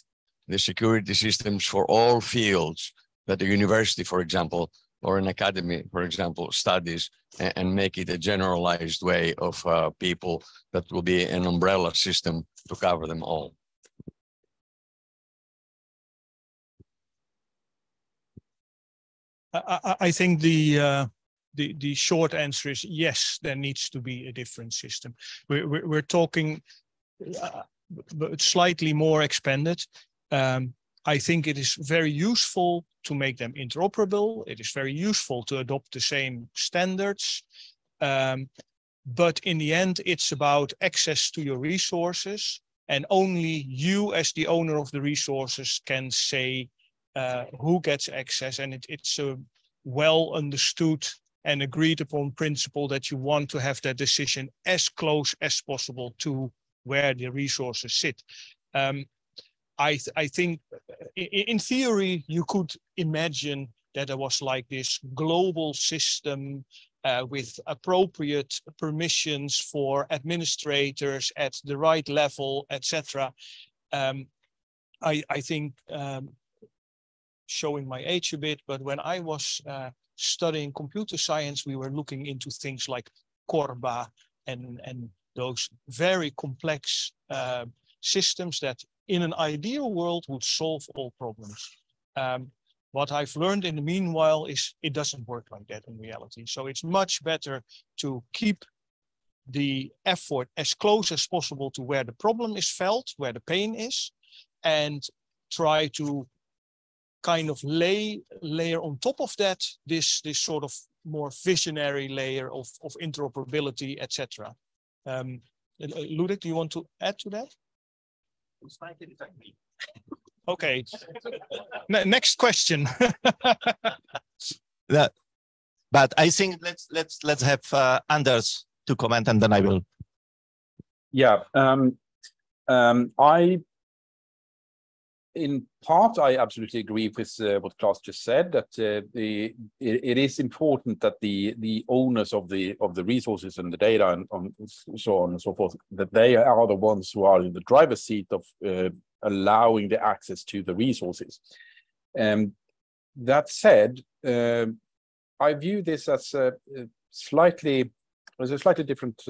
the security systems for all fields that a university, for example, or an academy, for example, studies, and make it a generalized way of people that will be an umbrella system to cover them all? I think the short answer is yes, there needs to be a different system. We're talking but slightly more expanded. I think it is very useful to make them interoperable. It is very useful to adopt the same standards. But in the end, it's about access to your resources, and only you as the owner of the resources can say who gets access. And it's a well understood and agreed upon principle that you want to have that decision as close as possible to where the resources sit. I think in theory, you could imagine that there was like this global system with appropriate permissions for administrators at the right level, etc. I think, showing my age a bit, but when I was studying computer science, we were looking into things like Corba and those very complex systems that in an ideal world would solve all problems. What I've learned in the meanwhile is it doesn't work like that in reality. So it's much better to keep the effort as close as possible to where the problem is felt, where the pain is, and try to kind of layer on top of that this sort of more visionary layer of interoperability, etc. Ludwig, do you want to add to that? Okay. Next question. But I think let's have Anders to comment, and then I will. Yeah. In part, I absolutely agree with what Klaas just said, that it is important that the owners of the resources and the data and so on and so forth, that they are the ones who are in the driver's seat of allowing the access to the resources. That said, I view this as a slightly different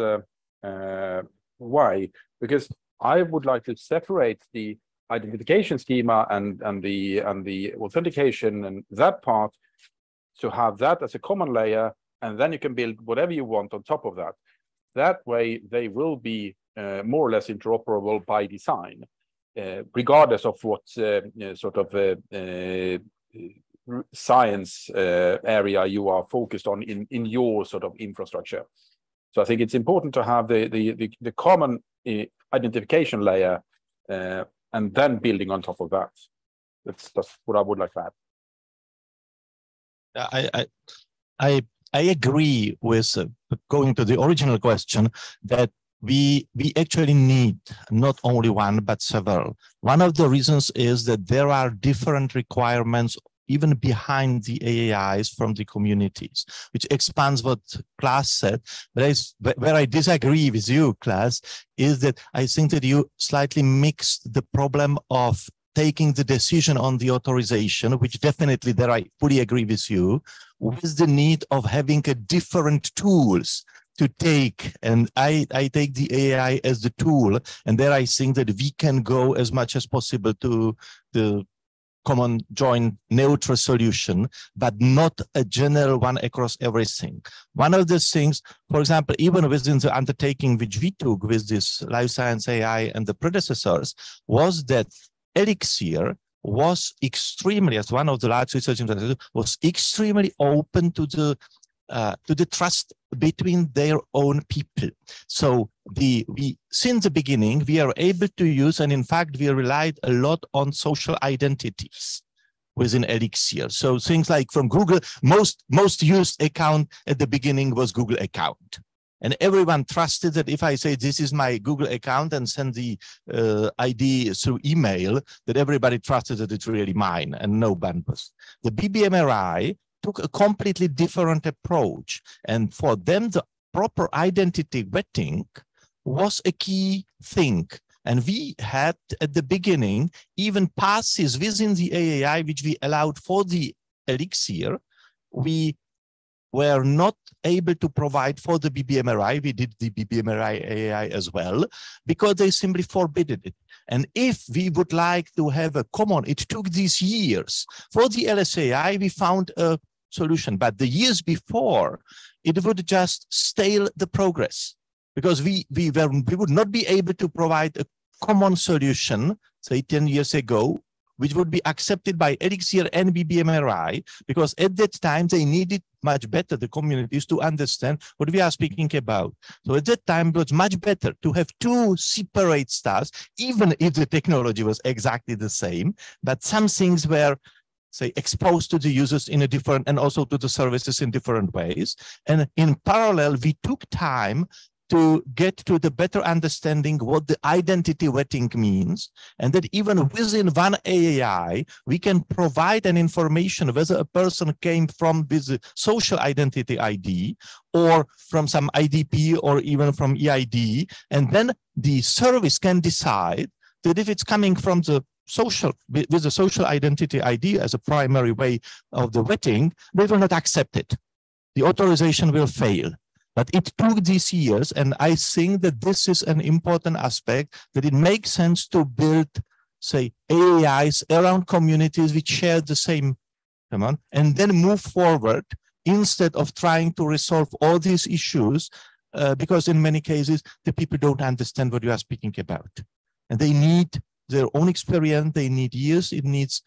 way, because I would like to separate the identification schema and the authentication and that part, to have that as a common layer, and then you can build whatever you want on top of that. That way they will be more or less interoperable by design, regardless of what sort of science area you are focused on in your sort of infrastructure. So I think it's important to have the common identification layer, and then building on top of that. That's what I would like to add. I agree with going to the original question that we actually need not only one but several. One of the reasons is that there are different requirements even behind the AIs from the communities, which expands what Klaas said. But where I disagree with you, Klaas, is that I think that you slightly mixed the problem of taking the decision on the authorization, which definitely there I fully agree with you, with the need of having a different tools to take. And I take the AI as the tool, and there I think that we can go as much as possible to the common joint neutral solution, but not a general one across everything. One of the things, for example, even within the undertaking which we took with this life science AI and the predecessors, was that Elixir was extremely, as one of the large research institutions, was extremely open to the trust between their own people. So since the beginning, we are able to use, and in fact, we relied a lot on social identities within Elixir. So things like from Google, most used account at the beginning was Google account. And everyone trusted that if I say this is my Google account and send the ID through email, that everybody trusted that it's really mine and no bandwidth. The BBMRI took a completely different approach. And for them, the proper identity vetting was a key thing. And we had at the beginning even passes within the AAI, which we allowed for the Elixir. We were not able to provide for the BBMRI. We did the BBMRI AAI as well, because they simply forbidden it. And if we would like to have a common, it took these years. For the LSAI, we found a solution, but the years before, it would just stale the progress, because we would not be able to provide a common solution, say 10 years ago, which would be accepted by Elixir and BBMRI, because at that time they needed much better, the communities, to understand what we are speaking about. So at that time, it was much better to have two separate stars, even if the technology was exactly the same, but some things were, say, exposed to the users in a different, and also to the services in different ways. And in parallel, we took time to get to the better understanding what the identity vetting means, and that even within one AAI, we can provide an information whether a person came from this social identity ID or from some IDP or even from EID, and then the service can decide that if it's coming from the social, with the social identity ID as a primary way of the vetting, they will not accept it. The authorization will fail. But it took these years, and I think that this is an important aspect, that it makes sense to build, say, AIs around communities which share the same command, and then move forward instead of trying to resolve all these issues, because in many cases, the people don't understand what you are speaking about. And they need their own experience, they need years, it needs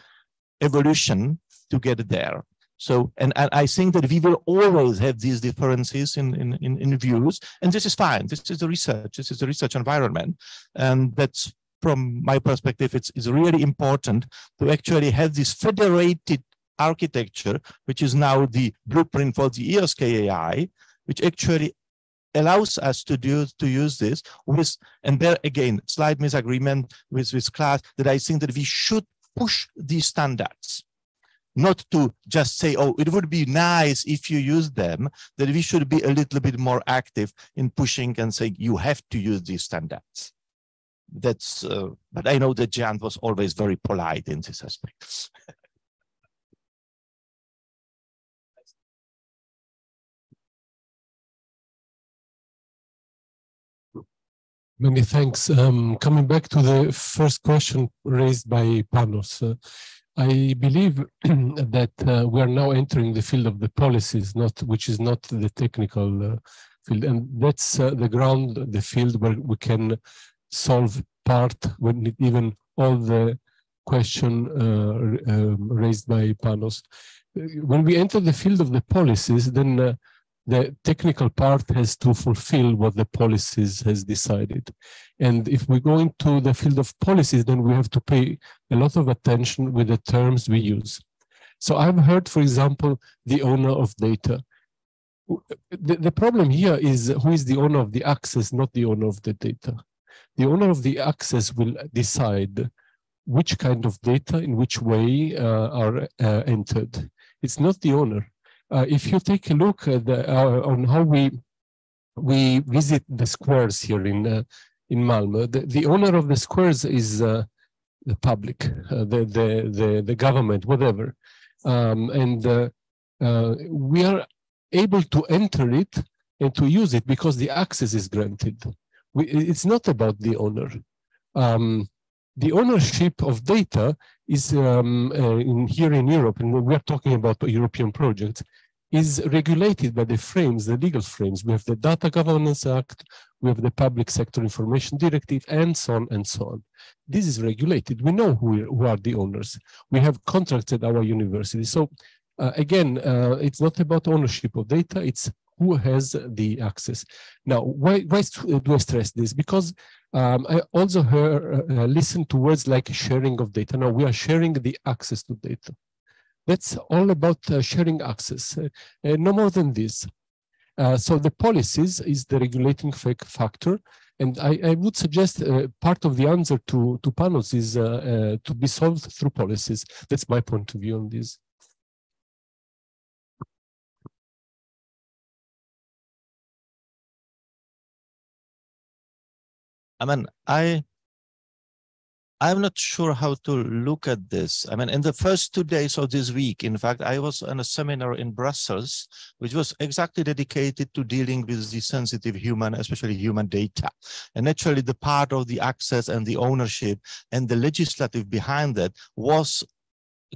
evolution to get there. So, and I think that we will always have these differences in views, and this is fine. This is the research environment. And that's, from my perspective, it's really important to actually have this federated architecture, which is now the blueprint for the EOSC AI, which actually allows us to use this with, and there again, slight misagreement with Klaas, that I think that we should push these standards. Not to just say, oh, it would be nice if you use them, that we should be a little bit more active in pushing and saying, you have to use these standards. That's, but I know that Jan was always very polite in this aspect. Many thanks. Coming back to the first question raised by Panos, I believe that we are now entering the field of the policies, which is not the technical field, and that's the field where we can solve part, when even all the question raised by Panos. When we enter the field of the policies, then the technical part has to fulfill what the policies has decided. And if we go into the field of policies, then we have to pay a lot of attention with the terms we use. So I've heard, for example, the owner of data. The problem here is who is the owner of the access, not the owner of the data. The owner of the access will decide which kind of data in which way are entered. It's not the owner. If you take a look at on how we visit the squares here in Malmö, the owner of the squares is the public, the government, whatever, and we are able to enter it and to use it because the access is granted. It's not about the owner. The ownership of data is here in Europe, and we're talking about European projects, is regulated by the frames, the legal frames. We have the Data Governance Act, we have the Public Sector Information Directive, and so on and so on. This is regulated. We know who are the owners. We have contracts at our university. So again, it's not about ownership of data, it's who has the access. Now, why do I stress this? Because I also listen to words like sharing of data. Now, we are sharing the access to data. That's all about sharing access, no more than this. So the policies is the regulating factor. And I would suggest part of the answer to Panos is to be solved through policies. That's my point of view on this. I mean, I'm not sure how to look at this. I mean, in the first 2 days of this week, in fact, I was on a seminar in Brussels, which was exactly dedicated to dealing with the sensitive human, especially human data. And naturally, the part of the access and the ownership and the legislative behind that was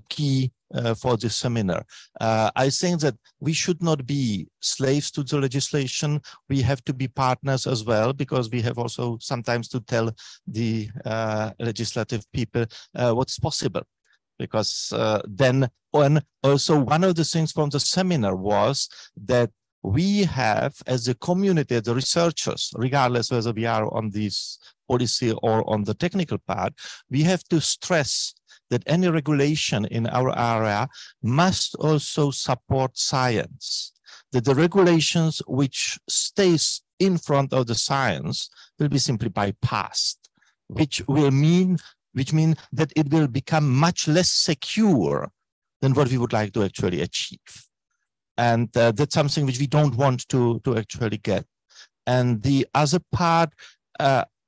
key for this seminar. I think that we should not be slaves to the legislation. We have to be partners as well, because we have also sometimes to tell the legislative people what's possible. Because then, and also one of the things from the seminar was that we have, as a community, the researchers, regardless whether we are on this policy or on the technical part, we have to stress that any regulation in our area must also support science, that the regulations which stays in front of the science will be simply bypassed, which mean that it will become much less secure than what we would like to actually achieve. And that's something which we don't want to actually get. And the other part,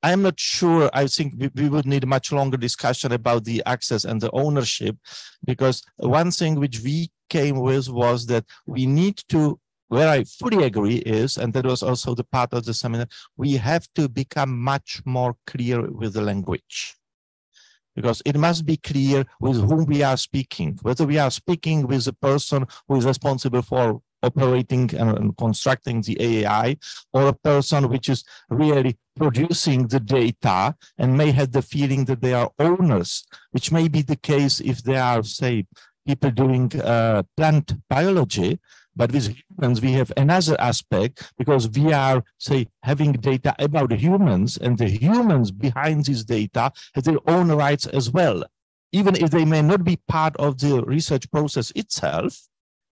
I'm not sure. I think we would need a much longer discussion about the access and the ownership, because one thing which we came with was that we need to, where I fully agree is, and that was also the part of the seminar, we have to become much more clear with the language. Because it must be clear with whom we are speaking, whether we are speaking with a person who is responsible for operating and constructing the AI, or a person which is really producing the data and may have the feeling that they are owners, which may be the case if they are, say, people doing plant biology. But with humans, we have another aspect, because we are, say, having data about humans, and the humans behind this data have their own rights as well, even if they may not be part of the research process itself.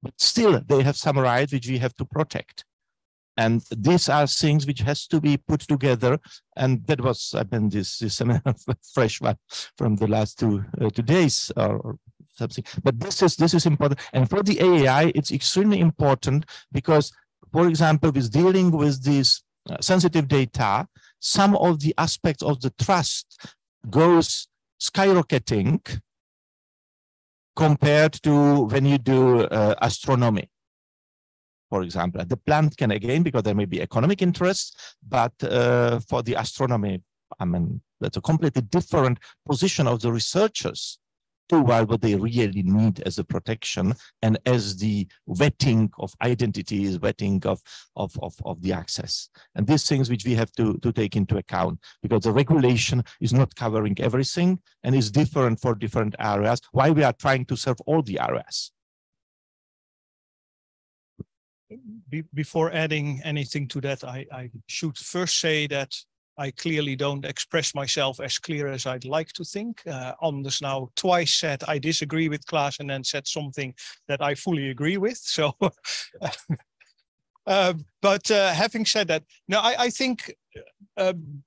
But still, they have some rights which we have to protect. And these are things which has to be put together. And that was, I mean, this seminar, fresh one from the last two days or something. But this is important. And for the AI, it's extremely important because, for example, with dealing with these sensitive data, some of the aspects of the trust goes skyrocketing compared to when you do astronomy, for example. The plant can, again, because there may be economic interests, but for the astronomy, I mean, that's a completely different position of the researchers to what they really need as a protection and as the vetting of identities, vetting of the access. And these things which we have to take into account, because the regulation is not covering everything and is different for different areas, while we are trying to serve all the areas. Before adding anything to that, I should first say that I clearly don't express myself as clear as I'd like to think. Anders now twice said I disagree with Klaas and then said something that I fully agree with. So, but having said that, no, I think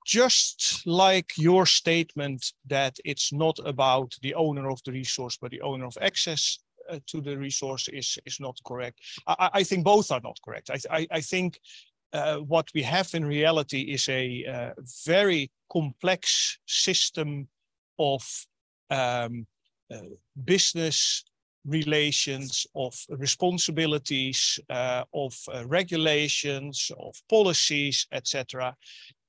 Just like your statement that it's not about the owner of the resource, but the owner of access to the resource is not correct. I think both are not correct. I think what we have in reality is a very complex system of business relations, of responsibilities, of regulations, of policies, etc.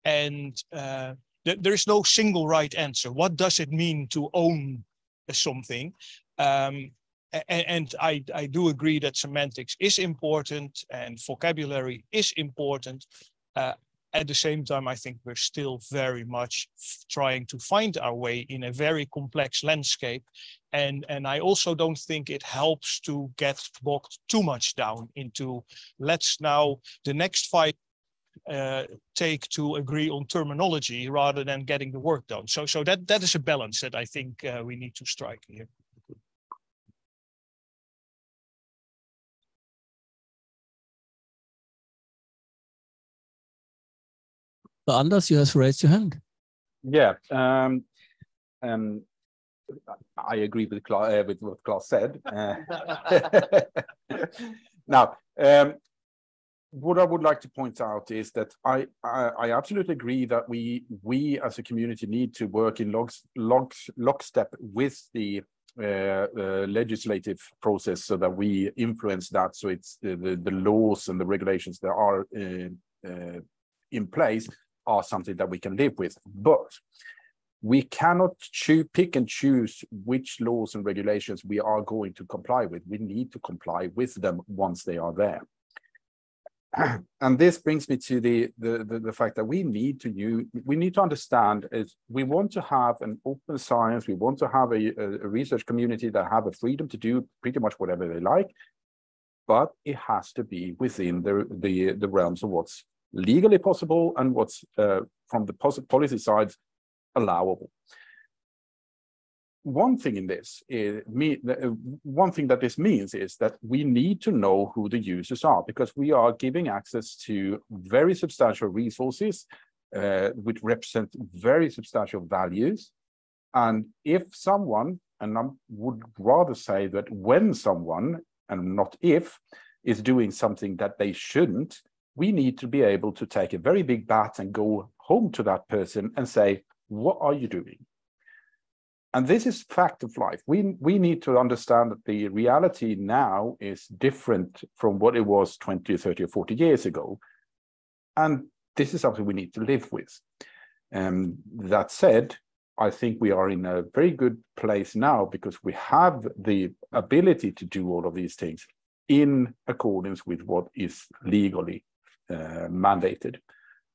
And there is no single right answer. What does it mean to own something? And I do agree that semantics is important and vocabulary is important. At the same time, I think we're still very much trying to find our way in a very complex landscape. And I also don't think it helps to get bogged too much down into let's now the next fight take to agree on terminology rather than getting the work done. So that is a balance that I think we need to strike here. So Anders, you have raised your hand. Yeah, I agree with what Klaus said. Now, what I would like to point out is that I absolutely agree that we as a community need to work in lockstep with the legislative process so that we influence that. So it's the laws and the regulations that are in place are something that we can live with, but we cannot pick and choose which laws and regulations we are going to comply with. We need to comply with them once they are there. And this brings me to the fact that we need to understand is we want to have an open science. We want to have a research community that have a freedom to do pretty much whatever they like, but it has to be within the realms of what's legally possible and what's from the policy side allowable. One thing in this is one thing that this means is that we need to know who the users are, because we are giving access to very substantial resources which represent very substantial values. And if someone, and I would rather say that when someone, and not if, is doing something that they shouldn't, we need to be able to take a very big bat and go home to that person and say, what are you doing? And this is fact of life. We need to understand that the reality now is different from what it was 20, 30, or 40 years ago. And this is something we need to live with. That said, I think we are in a very good place now because we have the ability to do all of these things in accordance with what is legally mandated.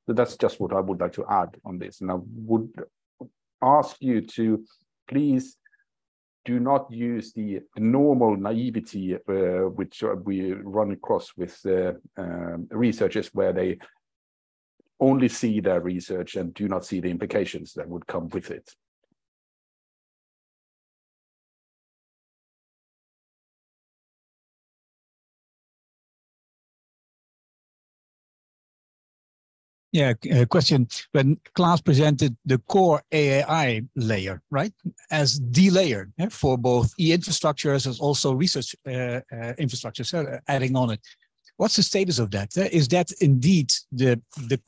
So that's just what I would like to add on this. And I would ask you to please do not use the normal naivety which we run across with researchers, where they only see their research and do not see the implications that would come with it. Yeah, question. When Klaus presented the core AAI layer, right, as the layer for both e-infrastructures as also research infrastructures, adding on it, what's the status of that? Is that indeed the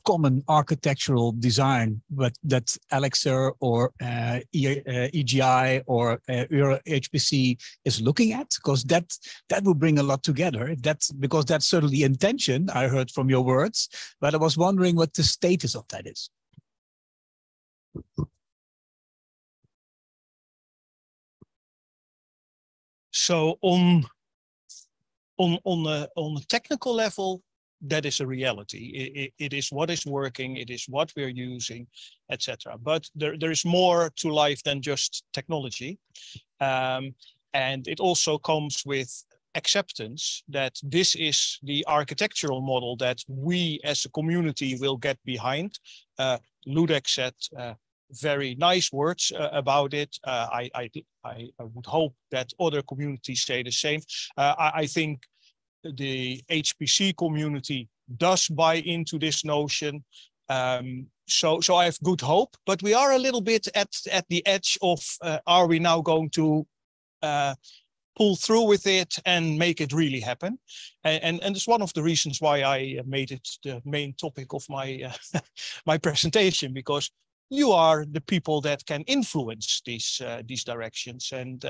common architectural design that Elixir or EGI or HPC is looking at? Because that will bring a lot together. Because that's certainly the intention I heard from your words, but I was wondering what the status of that is. So on a technical level, that is a reality. It is what is working, it is what we're using, etc. But there is more to life than just technology. And it also comes with acceptance that this is the architectural model that we as a community will get behind. Ludek said very nice words about it. I would hope that other communities say the same. I think the HPC community does buy into this notion. so I have good hope, but we are a little bit at the edge of are we now going to pull through with it and make it really happen? And it's one of the reasons why I made it the main topic of my my presentation, because you are the people that can influence these directions. And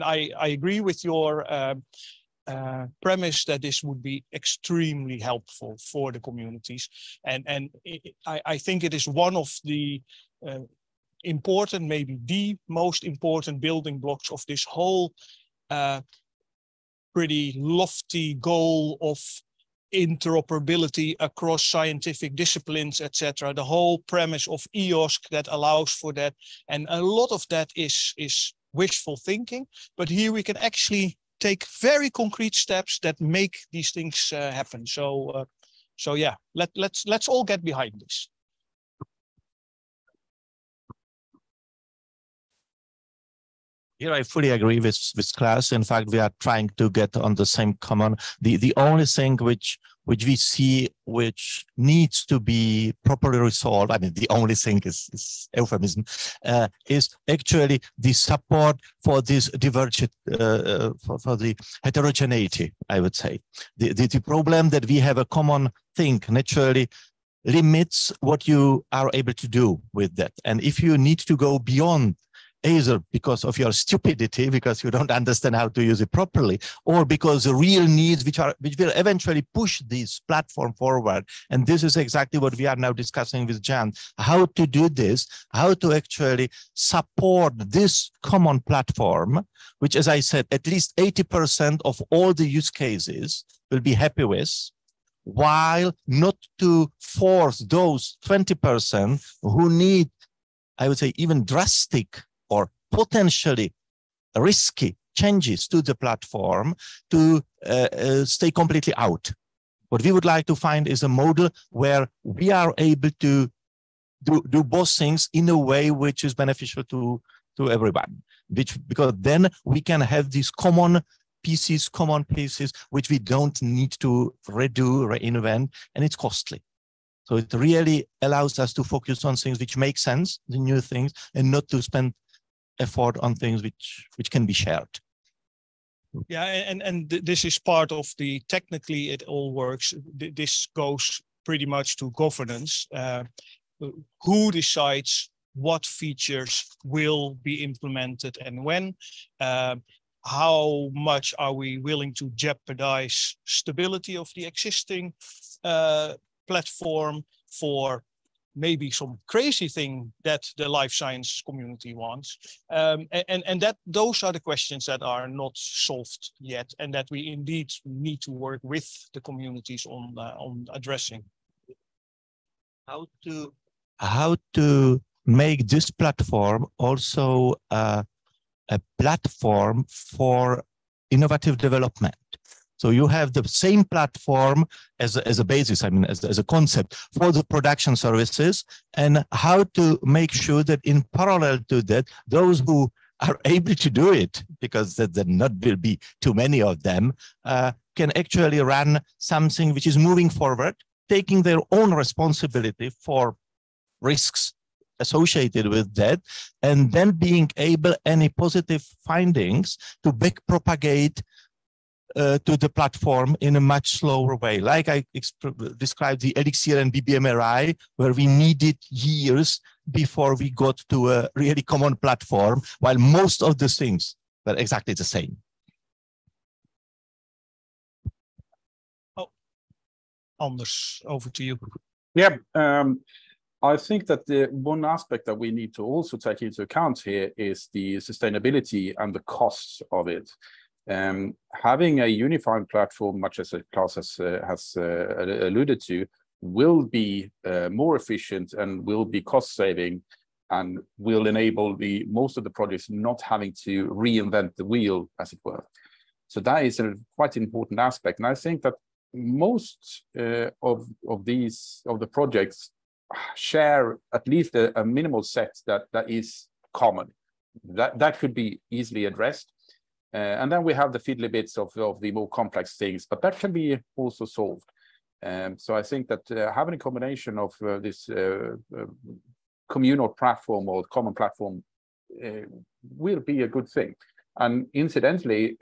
I agree with your premise that this would be extremely helpful for the communities. And I think it is one of the important, maybe the most important building blocks of this whole pretty lofty goal of interoperability across scientific disciplines, etc. The whole premise of EOSC that allows for that. And a lot of that is wishful thinking, but here we can actually take very concrete steps that make these things happen. So yeah, let's all get behind this. Here I fully agree with Klaus. In fact, we are trying to get on the same common. The only thing which we see which needs to be properly resolved, I mean, the only thing is euphemism, is actually the support for this divergent, for the heterogeneity, I would say. The problem that we have a common thing naturally limits what you are able to do with that. And if you need to go beyond, either because of your stupidity, because you don't understand how to use it properly, or because the real needs which will eventually push this platform forward. And this is exactly what we are now discussing with Jan, how to do this, how to actually support this common platform, which, as I said, at least 80% of all the use cases will be happy with, while not to force those 20% who need, I would say, even drastic or potentially risky changes to the platform to stay completely out. What we would like to find is a model where we are able to do both things in a way which is beneficial to everyone, because then we can have these common pieces, which we don't need to redo, reinvent, and it's costly. So it really allows us to focus on things which make sense, the new things, and not to spend effort on things which can be shared. Yeah, and this is part of the technically it all works. This goes pretty much to governance. Who decides what features will be implemented and when? How much are we willing to jeopardize stability of the existing platform for maybe some crazy thing that the life science community wants, and that those are the questions that are not solved yet, and that we indeed need to work with the communities on addressing. How to make this platform also a platform for innovative development. So you have the same platform as a basis, I mean, as a concept for the production services, and how to make sure that in parallel to that, those who are able to do it, because there not will be too many of them, can actually run something which is moving forward, taking their own responsibility for risks associated with that, and then being able any positive findings to back propagate to the platform in a much slower way. Like I described the Elixir and BBMRI, where we needed years before we got to a really common platform, while most of the things were exactly the same. Oh, Anders, over to you. Yeah, I think that the one aspect that we need to also take into account here is the sustainability and the costs of it. Having a unified platform, much as Klaus has alluded to, will be more efficient and will be cost saving, and will enable most of the projects not having to reinvent the wheel, as it were. So that is a quite important aspect, and I think that most of the projects share at least a minimal set that is common. That could be easily addressed. And then we have the fiddly bits of the more complex things, but that can be also solved. So I think that having a combination of this communal platform or common platform will be a good thing. And incidentally,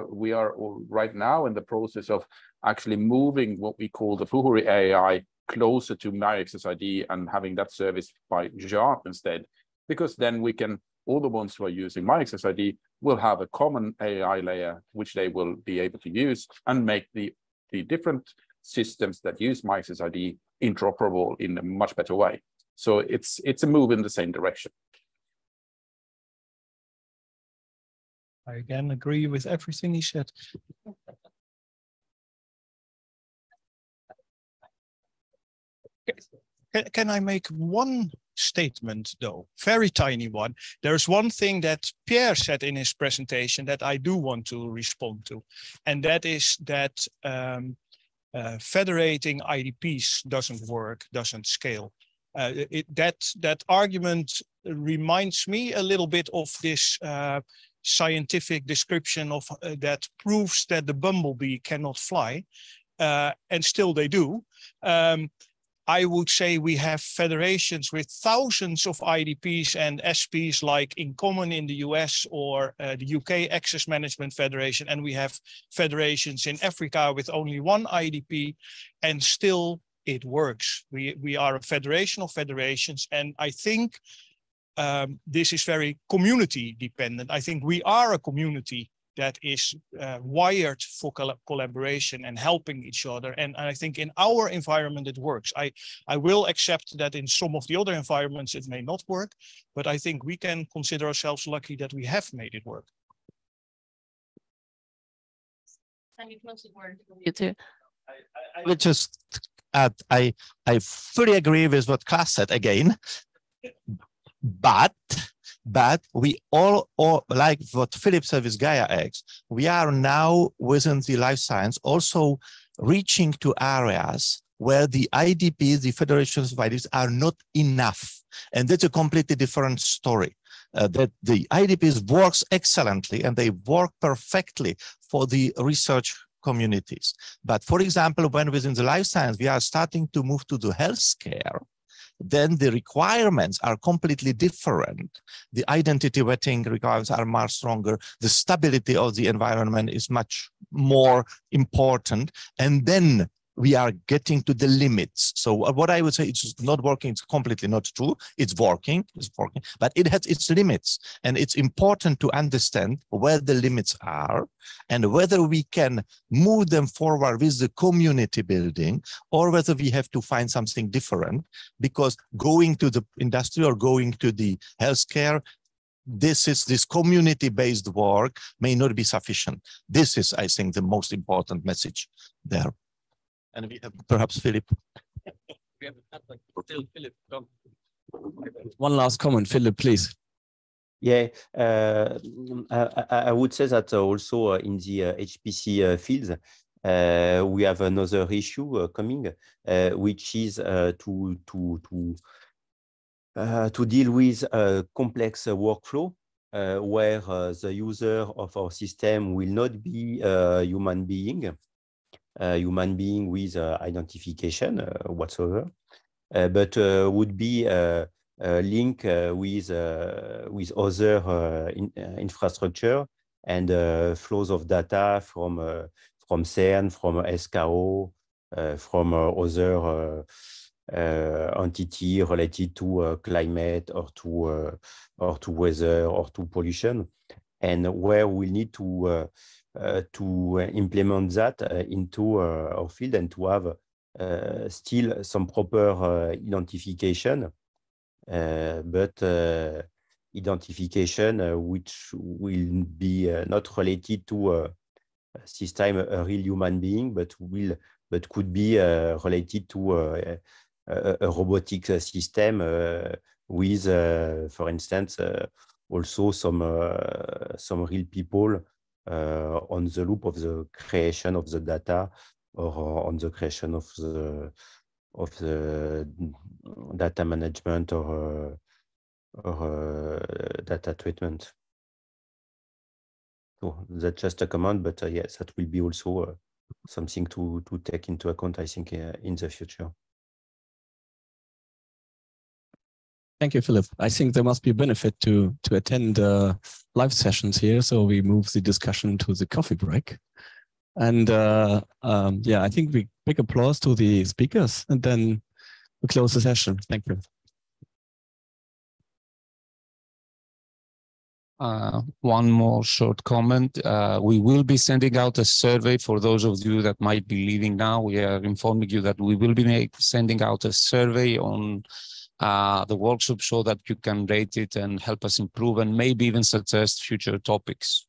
we are right now in the process of actually moving what we call the Puhuri AI closer to MyAccessID and having that service by Sharp instead, because then we can, all the ones who are using MyAccessID will have a common AI layer, which they will be able to use and make the different systems that use MyAccessID interoperable in a much better way. So it's a move in the same direction. I again agree with everything he said. Can I make one statement, though? Very tiny one. There's one thing that Pierre said in his presentation that I do want to respond to, and that is that federating IDPs doesn't work, doesn't scale. That argument reminds me a little bit of this scientific description of that proves that the bumblebee cannot fly, and still they do. I would say we have federations with thousands of IDPs and SPs like InCommon in the US or the UK Access Management Federation, and we have federations in Africa with only one IDP, and still it works. We are a federation of federations, and I think this is very community dependent. I think we are a community that is wired for collaboration and helping each other. And I think in our environment, it works. I will accept that in some of the other environments, it may not work, but I think we can consider ourselves lucky that we have made it work. You too. I would just add, I fully agree with what Klaas said again, but we all like what Philip said with GaiaX, we are now within the life science also reaching to areas where the IDPs, the federations of IDPs, are not enough. And that's a completely different story. That the IDPs works excellently and they work perfectly for the research communities. But for example, when within the life science, we are starting to move to the healthcare, then the requirements are completely different. The identity vetting requirements are much stronger. The stability of the environment is much more important. And then we are getting to the limits. So what I would say, it's not working, it's completely not true. It's working, but it has its limits. And it's important to understand where the limits are and whether we can move them forward with the community building or whether we have to find something different, because going to the industry or going to the healthcare, this community-based work may not be sufficient. This is, I think, the most important message there. And we have perhaps Philip. One last comment, Philip, please. Yeah, I would say that also in the HPC fields, we have another issue coming, which is to deal with a complex workflow where the user of our system will not be a human being with identification whatsoever, but would be link with other infrastructure and flows of data from CERN, from SKO, from other entity related to climate or to weather or to pollution, and where we need to implement that into our field and to have still some proper identification, but identification which will be not related to this time a real human being, but could be related to a robotic system with, for instance, also some real people on the loop of the creation of the data or on the creation of the data management or data treatment. So that's just a comment, but yes, that will be also something to take into account, I think, in the future. Thank you, Philip. I think there must be a benefit to attend live sessions here. So we move the discussion to the coffee break. And yeah, I think we big applause to the speakers, and then we close the session. Thank you. One more short comment. We will be sending out a survey for those of you that might be leaving now. We are informing you that we will be sending out a survey on the workshop so that you can rate it and help us improve and maybe even suggest future topics.